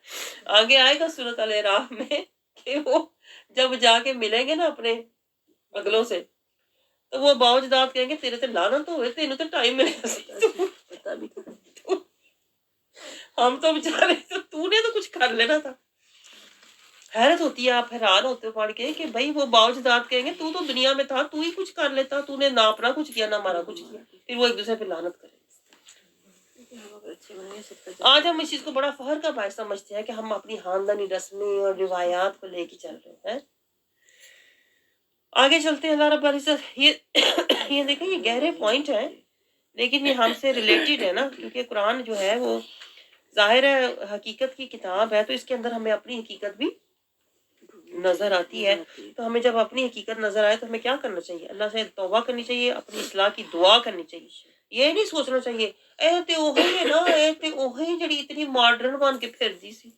آگے آئے گا سورۃ الاعراف میں کہ وہ جب جا کے ملیں گے نا اپنے اگلوں سے, تو وہ باؤ جداد کہیں گے تیرے تے لعنت ہوئے, تینوں تو ٹائم ملے, ہم تو بےچارے, تو نے تو کچھ کر لینا تھا. حیرت ہوتی ہے, آپ حیران ہوتے پڑھ کے کہ بھائی وہ باؤ جداد کہیں گے تو دنیا میں تھا, تو ہی کچھ کر لیتا, تو نے نہ اپنا کچھ کیا نہ ہمارا کچھ کیا. پھر وہ ایک دوسرے پہ لعنت کریں. آج ہم اس چیز کو بڑا فخر کا باعث سمجھتے ہیں کہ ہم اپنی خاندانی رسمیں اور روایات کو لے کے چل رہے ہیں. آگے چلتے ہیں. اللہ رب العزت یہ دیکھیں, یہ گہرے پوائنٹ ہیں لیکن یہ ہم سے ریلیٹڈ ہے نا, کیونکہ قرآن جو ہے وہ ظاہر ہے حقیقت کی کتاب ہے, تو اس کے اندر ہمیں اپنی حقیقت بھی نظر آتی ہے. تو ہمیں جب اپنی حقیقت نظر آئے تو ہمیں کیا کرنا چاہیے؟ اللہ سے توبہ کرنی چاہیے, اپنی اصلاح کی دعا کرنی چاہیے. یہ نہیں سوچنا چاہیے اے تے اوہی ہے نا, اے تے اوہی جڑی اتنی ماڈرن بن کے پھردی سی.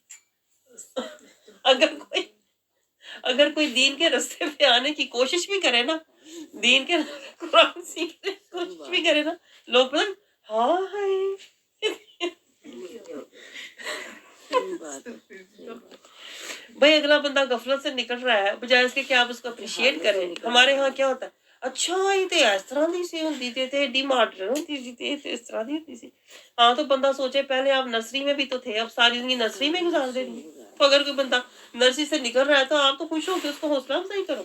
اگر کوئی دین کے رستے پہ آنے کی کوشش بھی کرے نا, دین کے قرآن سیکھنے کی کوشش بھی کرے نا, لوگ پتہ ہائے بھائی اگلا بندہ غفلت سے نکل رہا ہے, بجائے اس کے کہ آپ اس کو اپریشیٹ کریں. ہمارے ہاں کیا ہوتا ہے, اچھا یہ تے اس طرح دی سی ہوندی تے ایڈی ماڈرن ہوتی سی تے اس طرح دی ہوتی سی. ہاں تو بندہ سوچے پہلے آپ نرسری میں بھی تو تھے, اب ساری زندگی نرسری میں گزار دیں گے. تو اگر کوئی بندہ نرسری سے نکل رہا ہے تو آپ تو خوش ہو کے اس کو حوصلہ افزائی کرو.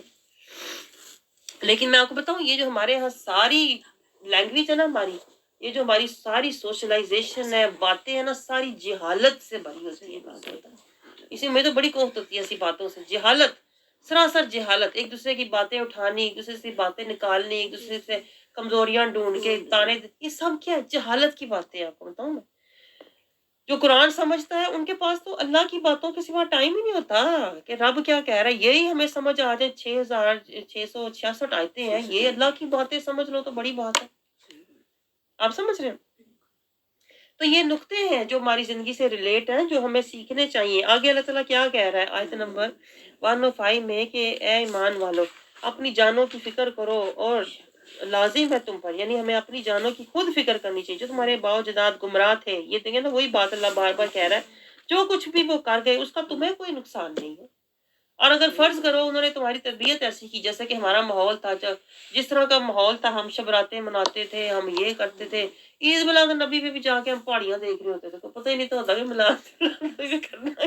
لیکن میں آپ کو بتاؤں, یہ جو ہمارے یہاں ساری لینگویج ہے نا ہماری, یہ جو ہماری ساری سوشلائزیشن ہے, باتیں ہیں نا, ساری جہالت سے بھری ہوتی ہے. اسی میں تو بڑی کوفت ہوتی ہے ایسی باتوں سے. جہالت, سراسر جہالت, ایک دوسرے کی باتیں اٹھانی, ایک دوسرے سے باتیں نکالنی, ایک دوسرے سے کمزوریاں ڈھونڈ کے تانے, یہ سب کیا ہے؟ جہالت کی باتیں. آپ کو بتاؤں میں, جو قرآن سمجھتا ہے ان کے پاس تو اللہ کی باتوں کے سوا ٹائم ہی نہیں ہوتا کہ رب کیا کہہ رہا ہے. یہی ہمیں سمجھ آ جائے, 6666 آیتیں ہیں, یہ اللہ کی باتیں سمجھ لو تو بڑی بات ہے. آپ سمجھ رہے ہیں؟ تو یہ نقطے ہیں جو ہماری زندگی سے ریلیٹ ہیں, جو ہمیں سیکھنے چاہیے. آگے اللہ تعالیٰ کیا کہہ رہا ہے آیت نمبر 105 میں کہ اے ایمان والو اپنی جانوں کی فکر کرو, اور لازم ہے تم پر, یعنی ہمیں اپنی جانوں کی خود فکر کرنی چاہیے. جو تمہارے باؤ جداد گمراہ تھے, یہ دیکھیں نا وہی بات اللہ بار بار کہہ رہا ہے, جو کچھ بھی وہ کر گئے اس کا تمہیں کوئی نقصان نہیں ہے. اور اگر فرض کرو انہوں نے تمہاری تربیت ایسی کی جیسے کہ ہمارا ماحول تھا, جس طرح کا ماحول تھا, ہم شبراتیں مناتے تھے, ہم یہ کرتے تھے, عید میلاد النبی پہ بھی جا کے ہم پہاڑیاں دیکھ رہے ہوتے تھے, تو پتہ ہی نہیں تو ہوتا کہ میلاد کرنا ہے.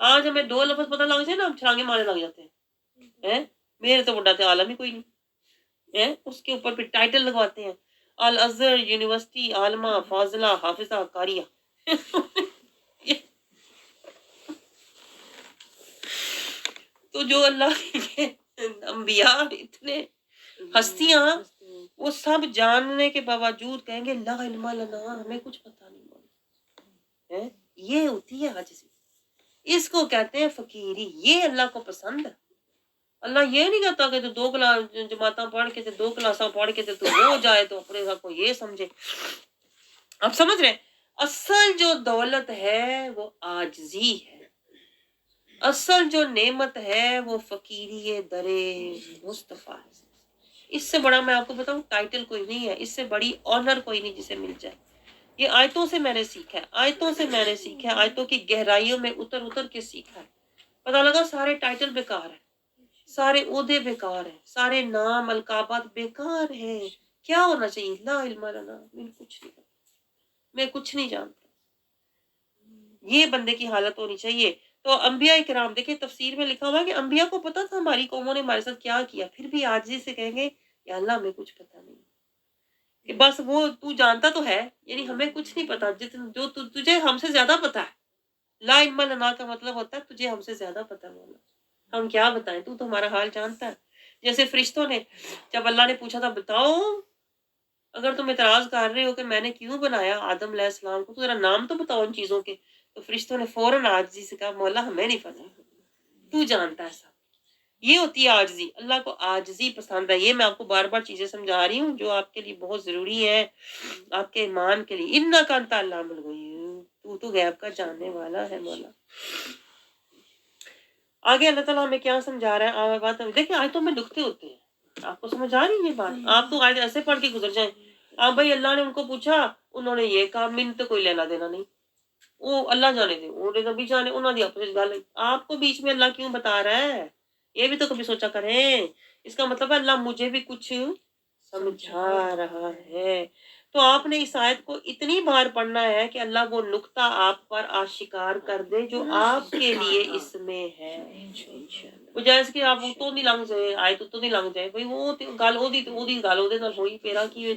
آج ہمیں دو لفظ پتہ لگ جائے نا، ہم چھلانگے مارنے لگ جاتے ہیں۔ میرے تو بڑا تو عالم ہی کوئی نہیں ہے، اس کے اوپر پھر ٹائٹل لگواتے ہیں، الازہر یونیورسٹی عالمہ فاضلہ حافظہ قاریہ۔ تو جو اللہ کے انبیاء اتنے ہستیاں، وہ سب جاننے کے باوجود کہیں گے لا علم لنا، ہمیں کچھ پتہ نہیں ہے۔ یہ ہوتی ہے عاجزی، اس کو کہتے ہیں فقیری، یہ اللہ کو پسند ہے۔ اللہ یہ نہیں کہتا کہ تو دو کلاس جماعتاں پڑھ کے دو کلاساں پڑھ کے تو ہو جائے تو اپنے آپ کو یہ سمجھے۔ آپ سمجھ رہے ہیں؟ اصل جو دولت ہے وہ عاجزی ہے، اصل جو نعمت ہے وہ فقیری در مصطفیٰ ہے۔ اس سے بڑا میں آپ کو بتاؤں ٹائٹل کوئی نہیں ہے، اس سے بڑی آنر کوئی نہیں جسے مل جائے۔ یہ آیتوں سے میں نے سیکھا ہے، آیتوں سے میں نے سیکھا ہے، آیتوں کی گہرائیوں میں اتر اتر کے سیکھا ہے۔ پتہ لگا سارے ٹائٹل بیکار ہیں، سارے عہدے بیکار ہیں، سارے نام القابات بیکار ہیں۔ کیا ہونا چاہیے؟ لا علم لنا، میں کچھ نہیں پتا، میں کچھ نہیں جانتا۔ یہ بندے کی حالت ہونی چاہیے۔ تو انبیاء کرام دیکھیں تفسیر میں لکھا ہوا ہے کہ انبیاء کو پتا تھا ہماری قوموں نے ہمارے ساتھ کیا کیا، پھر بھی عاجزی سے کہیں گے یا اللہ ہمیں کچھ پتا نہیں، کہ بس وہ تو جانتا تو ہے، یعنی ہمیں کچھ نہیں پتا، جو تجھے ہم سے زیادہ پتا ہے۔ لا علم لنا کا مطلب ہوتا ہے تجھے ہم سے زیادہ پتا ہے، ہم کیا بتائیں، تو ہمارا حال جانتا ہے۔ جیسے فرشتوں نے جب اللہ نے پوچھا تھا بتاؤ اگر تم اعتراض کر رہے ہو کہ میں نے کیوں بنایا آدم علیہ السلام کو، تو ذرا نام تو بتاؤ ان چیزوں کے، تو فرشتوں نے فوراً عاجزی سے کہا مولا ہمیں نہیں پتا، تو جانتا ہے سب۔ یہ ہوتی ہے عاجزی، اللہ کو عاجزی پسند ہے۔ یہ میں آپ کو بار بار چیزیں سمجھا رہی ہوں جو آپ کے لیے بہت ضروری ہے، آپ کے ایمان کے لیے۔ انک انت علام الغیوب، تو غیب کا جاننے والا ہے مولا۔ آگے اللہ تعالیٰ ہمیں کیا سمجھا رہا ہے بات، دیکھیں آیتوں میں نقطے ہوتے ہیں، آپ کو سمجھ آ رہی ہے یہ بات؟ آپ تو آیت ایسے پڑھ کے گزر جائیں، آپ بھائی اللہ نے ان کو پوچھا انہوں نے یہ کہا، من تو کوئی لینا دینا نہیں، وہ اللہ جانے دے، وہ نبی جانے، انہوں نے اپنے گل، آپ کو بیچ میں اللہ کیوں بتا رہا ہے؟ یہ بھی تو کبھی سوچا کریں۔ اس کا مطلب ہے اللہ مجھے بھی کچھ سمجھا رہا ہے۔ تو آپ نے اس آیت کو اتنی بار پڑھنا ہے کہ اللہ وہ نقطہ آپ پر آشکار کر دے جو آپ کے لیے اس میں ہے۔ وہ جیسے کہ آپ تو نہیں لنگ جائے، آیت تو نہیں لنگ جائے، بھئی وہ گل وہ دی گل وہ نال ہوئی پیرا کی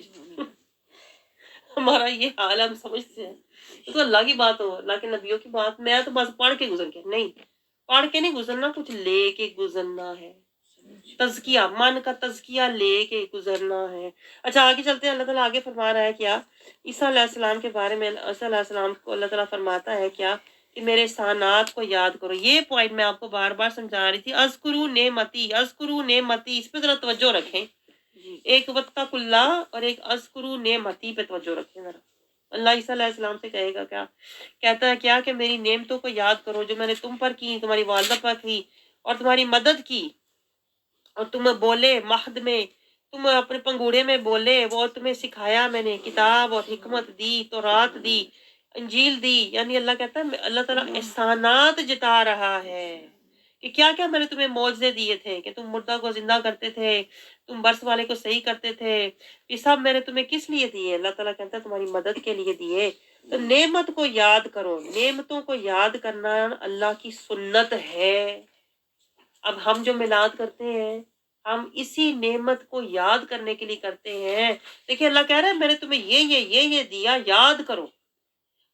ہمارا یہ حال ہم سمجھتے ہیں۔ یہ تو اللہ کی بات ہو، اللہ کے نبیوں کی بات، میں تو بس پڑھ کے گزر کے نہیں، پڑھ کے نہیں گزرنا، کچھ لے کے گزرنا ہے، تزکیہ، من کا تزکیہ لے کے گزرنا ہے۔ اچھا آگے چلتے ہیں، اللہ تعالیٰ آگے فرما رہا ہے کیا عیسیٰ علیہ السلام کے بارے میں، عیسیٰ علیہ السلام کو اللہ تعالیٰ فرماتا ہے کیا کہ میرے احسانات کو یاد کرو۔ یہ پوائنٹ میں آپ کو بار بار سمجھا رہی تھی، اذکروا نعمتی، اذکروا نعمتی، اس پہ ذرا توجہ رکھیں، ایک واتقوا اللہ اور ایک اذکروا نعمتی پہ توجہ رکھیں ذرا۔ اللہ عیسیٰ علیہ السلام سے کہے گا کیا؟ کہتا ہے کیا کہ میری نعمتوں کو یاد کرو جو میں نے تم پر کی، تمہاری والدہ پر کی اور تمہاری مدد کی، اور تمہیں بولے مہد میں، تم اپنے پنگوڑے میں بولے، وہ تمہیں سکھایا، میں نے کتاب اور حکمت دی، تورات دی، انجیل دی۔ یعنی اللہ کہتا ہے اللہ تعالیٰ احسانات جتا رہا ہے کہ کیا کیا میں نے تمہیں معجزے دیے تھے، کہ تم مردہ کو زندہ کرتے تھے، تم برس والے کو صحیح کرتے تھے، یہ سب میں نے تمہیں کس لیے دیے؟ اللہ تعالیٰ کہتا ہے تمہاری مدد کے لیے دیے۔ تو نعمت کو یاد کرو، نعمتوں کو یاد کرنا اللہ کی سنت ہے۔ اب ہم جو میلاد کرتے ہیں ہم اسی نعمت کو یاد کرنے کے لیے کرتے ہیں۔ دیکھیں اللہ کہہ رہا ہے میں نے تمہیں یہ دیا، یاد کرو۔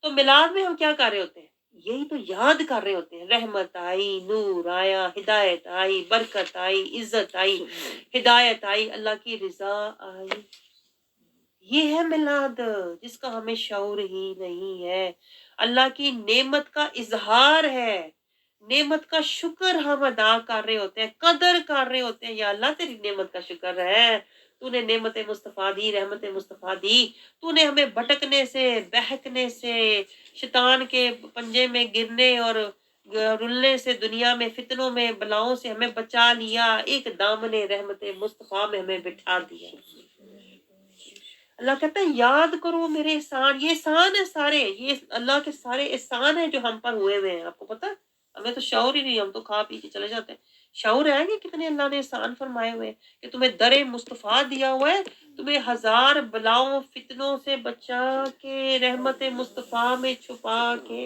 تو میلاد میں ہم کیا کر رہے ہوتے ہیں؟ یہی تو یاد کر رہے ہوتے ہیں، رحمت آئی، نور آیا، ہدایت آئی، برکت آئی، عزت آئی، ہدایت آئی، اللہ کی رضا آئی۔ یہ ہے میلاد جس کا ہمیں شعور ہی نہیں ہے۔ اللہ کی نعمت کا اظہار ہے، نعمت کا شکر ہم ادا کر رہے ہوتے ہیں، قدر کر رہے ہوتے ہیں۔ یا اللہ تیری نعمت کا شکر ہے، تو نے نعمت مصطفیٰ دی، رحمت مصطفیٰ دی، تو نے ہمیں بھٹکنے سے، بہکنے سے، شیطان کے پنجے میں گرنے اور رلنے سے، دنیا میں فتنوں میں بلاؤں سے ہمیں بچا لیا، ایک دامن رحمت مصطفیٰ میں ہمیں بٹھا دیا۔ اللہ کہتا ہے یاد کرو میرے احسان، یہ احسان ہے سارے، یہ اللہ کے سارے احسان ہیں جو ہم پر ہوئے ہوئے ہیں۔ آپ کو پتا ہے ہمیں تو شعور ہی نہیں، ہم تو کھا پی کے چلے جاتے ہیں۔ شعور ہے کہ کتنے اللہ نے احسان فرمائے ہوئے ہیں، کہ تمہیں در مصطفیٰ دیا ہوا ہے، تمہیں ہزار بلاؤں فتنوں سے بچا کے، رحمت مصطفیٰ میں چھپا کے۔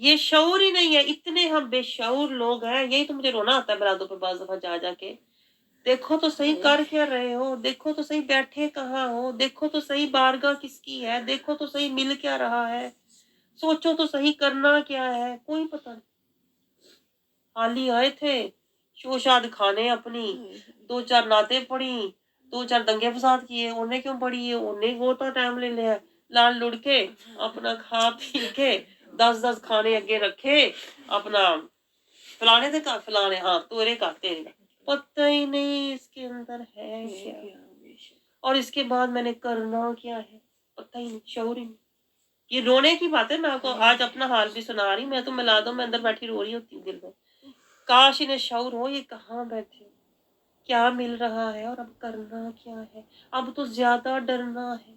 یہ شعور ہی نہیں ہے، اتنے ہم بے شعور لوگ ہیں. یہی تو مجھے رونا آتا ہے برادوں پہ بعض دفعہ جا جا کے. دیکھو تو صحیح کر کیا رہے ہو، دیکھو تو صحیح بیٹھے کہاں ہو، دیکھو تو صحیح بارگاہ کس کی ہے، دیکھو تو صحیح مل کیا رہا ہے، سوچو تو صحیح کرنا کیا ہے، کوئی پتہ نہیں. حالی آئے تھے، شوشاد کھانے اپنی، 2-4 نعتیں پڑھی، 2-4 دنگے فساد کیے. انہیں کیوں پڑھی ہے؟ انہیں وہ تو ٹائم لے لیا، لال لڑ کے اپنا کھا پی کے 10 کھانے اگے رکھے اپنا. فلانے تھے کا فلانے، ہاں تیرے کا تیرے کا، پتہ ہی نہیں اس کے اندر ہے کیا، اور اس کے بعد میں نے کرنا کیا ہے پتہ ہی نہیں، شعور ہی نہیں. یہ رونے کی بات ہے. میں آپ کو آج اپنا حال بھی سنا رہی. میں تو میلادوں میں اندر بیٹھی رو رہی ہوتی ہوں دل میں. کاش انہیں شعور ہو یہ کہاں بیٹھے، کیا مل رہا ہے اور اب کرنا کیا ہے. اب تو زیادہ ڈرنا ہے.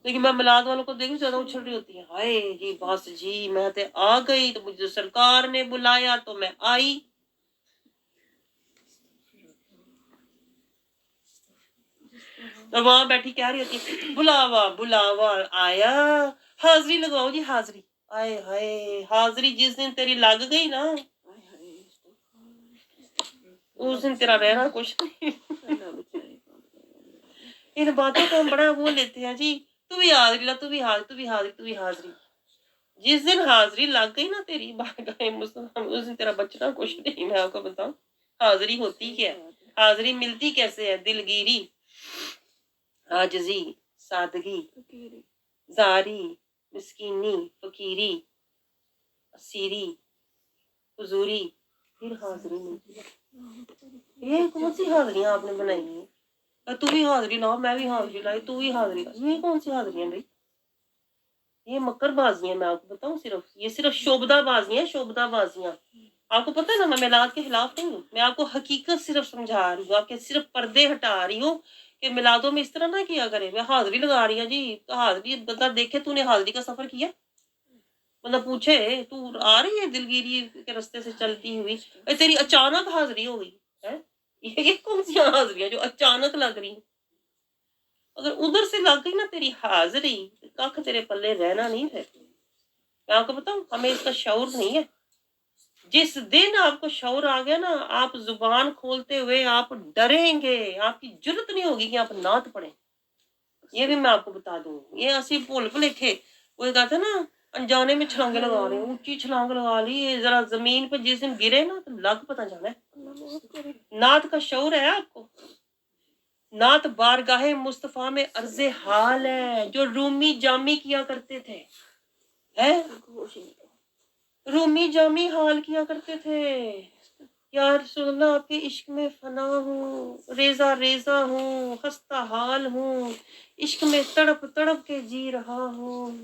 لیکن میں میلاد والوں کو دیکھوں زیادہ اچھل رہی ہوتی ہے، ہائے جی بس جی میں تے آ گئی تو مجھے سرکار نے بلایا تو میں آئی. اور وہاں بیٹھی کہہ رہی ہوتی ہے بلاوا بلاوا آیا، حاضری لگاؤ جی حاضری. آئے ہائے حاضری جس دن تیری لگ گئی نا اس دن تیرا رہنا کچھ نہیں. ان باتوں کو ہم بڑا وہ لیتے ہیں جی، تو بھی حاضری لا، تو بھی حاضری، تو بھی حاضری، تو بھی حاضری. جس دن حاضری لگ گئی نا تیری بارگاہ مصطفیٰ، اس دن تیرا بچنا کچھ نہیں. میں آپ کو بتاؤں حاضری ہوتی کیا ہے، حاضری ملتی کیسے ہے. دلگیری، عاجزی، سادگی، زاری، مسکینی، فقیری، اسیری، حضوری، پھر حاضری ملتی ہے. یہ کون سی حاضریاں آپ نے بنائی ہیں؟ تو بھی حاضری لاؤ، میں بھی حاضری لائی، تو بھی حاضری لاؤ. یہ کون سی حاضری ہیں بھائی؟ یہ مکر بازی ہیں. میں آپ کو بتاؤں صرف شوبدہ بازی ہیں، شوبدہ بازیاں. آپ کو پتہ ہے نا میں میلاد کے خلاف نہیں ہوں. میں آپ کو حقیقت صرف سمجھا رہی ہوں، آپ کے صرف پردے ہٹا رہی ہوں کہ میلادوں میں اس طرح نہ کیا کرے. میں حاضری لگا رہی ہوں جی، حاضری بندہ دیکھے تو نے حاضری کا سفر کیا، بندہ پوچھے تو آ رہی ہے دلگیری کے رستے سے چلتی ہوئی، تیری اچانک حاضری ہو گئی ہے. یہ کون سی حاضریاں جو اچانک لگ رہی؟ اگر ادھر سے لگ گئی نا تیری حاضری، کخ تیرے پلے رہنا نہیں ہے. میں آپ کو بتاؤں ہمیں اس کا شعور نہیں ہے. جس دن آپ کو شعور آ گیا نا، آپ زبان کھولتے ہوئے آپ ڈریں گے، آپ کی جرت نہیں ہوگی کہ آپ نعت پڑھیں. یہ بھی میں آپ کو بتا دوں. یہ اسی بھول بھلیکھے وہ کہتے نا انجانے میں چھلانگے لگا رہے ہیں، اونچی چھلانگ لگا لی، ذرا زمین پہ جس دن گرے نا تو لگ پتہ جانا ہے. نعت کا شعور ہے آپ کو؟ نعت بارگاہ مصطفیٰ میں عرض حال ہے جو رومی جامی کیا کرتے تھے. رومی جامی حال کیا کرتے تھے. یا رسول اللہ آپ کے عشق میں فنا ہوں، ریزہ ریزہ ہوں، خستہ حال ہوں، عشق میں تڑپ تڑپ کے جی رہا ہوں،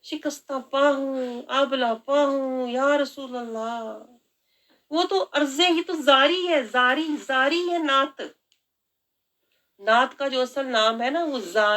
شکستہ پا ہوں، آبلا پا ہوں. یا رسول اللہ وہ تو عرضے ہی تو زاری ہے، زاری ہے نعت. نعت کا جو اصل نام ہے نا وہ زاری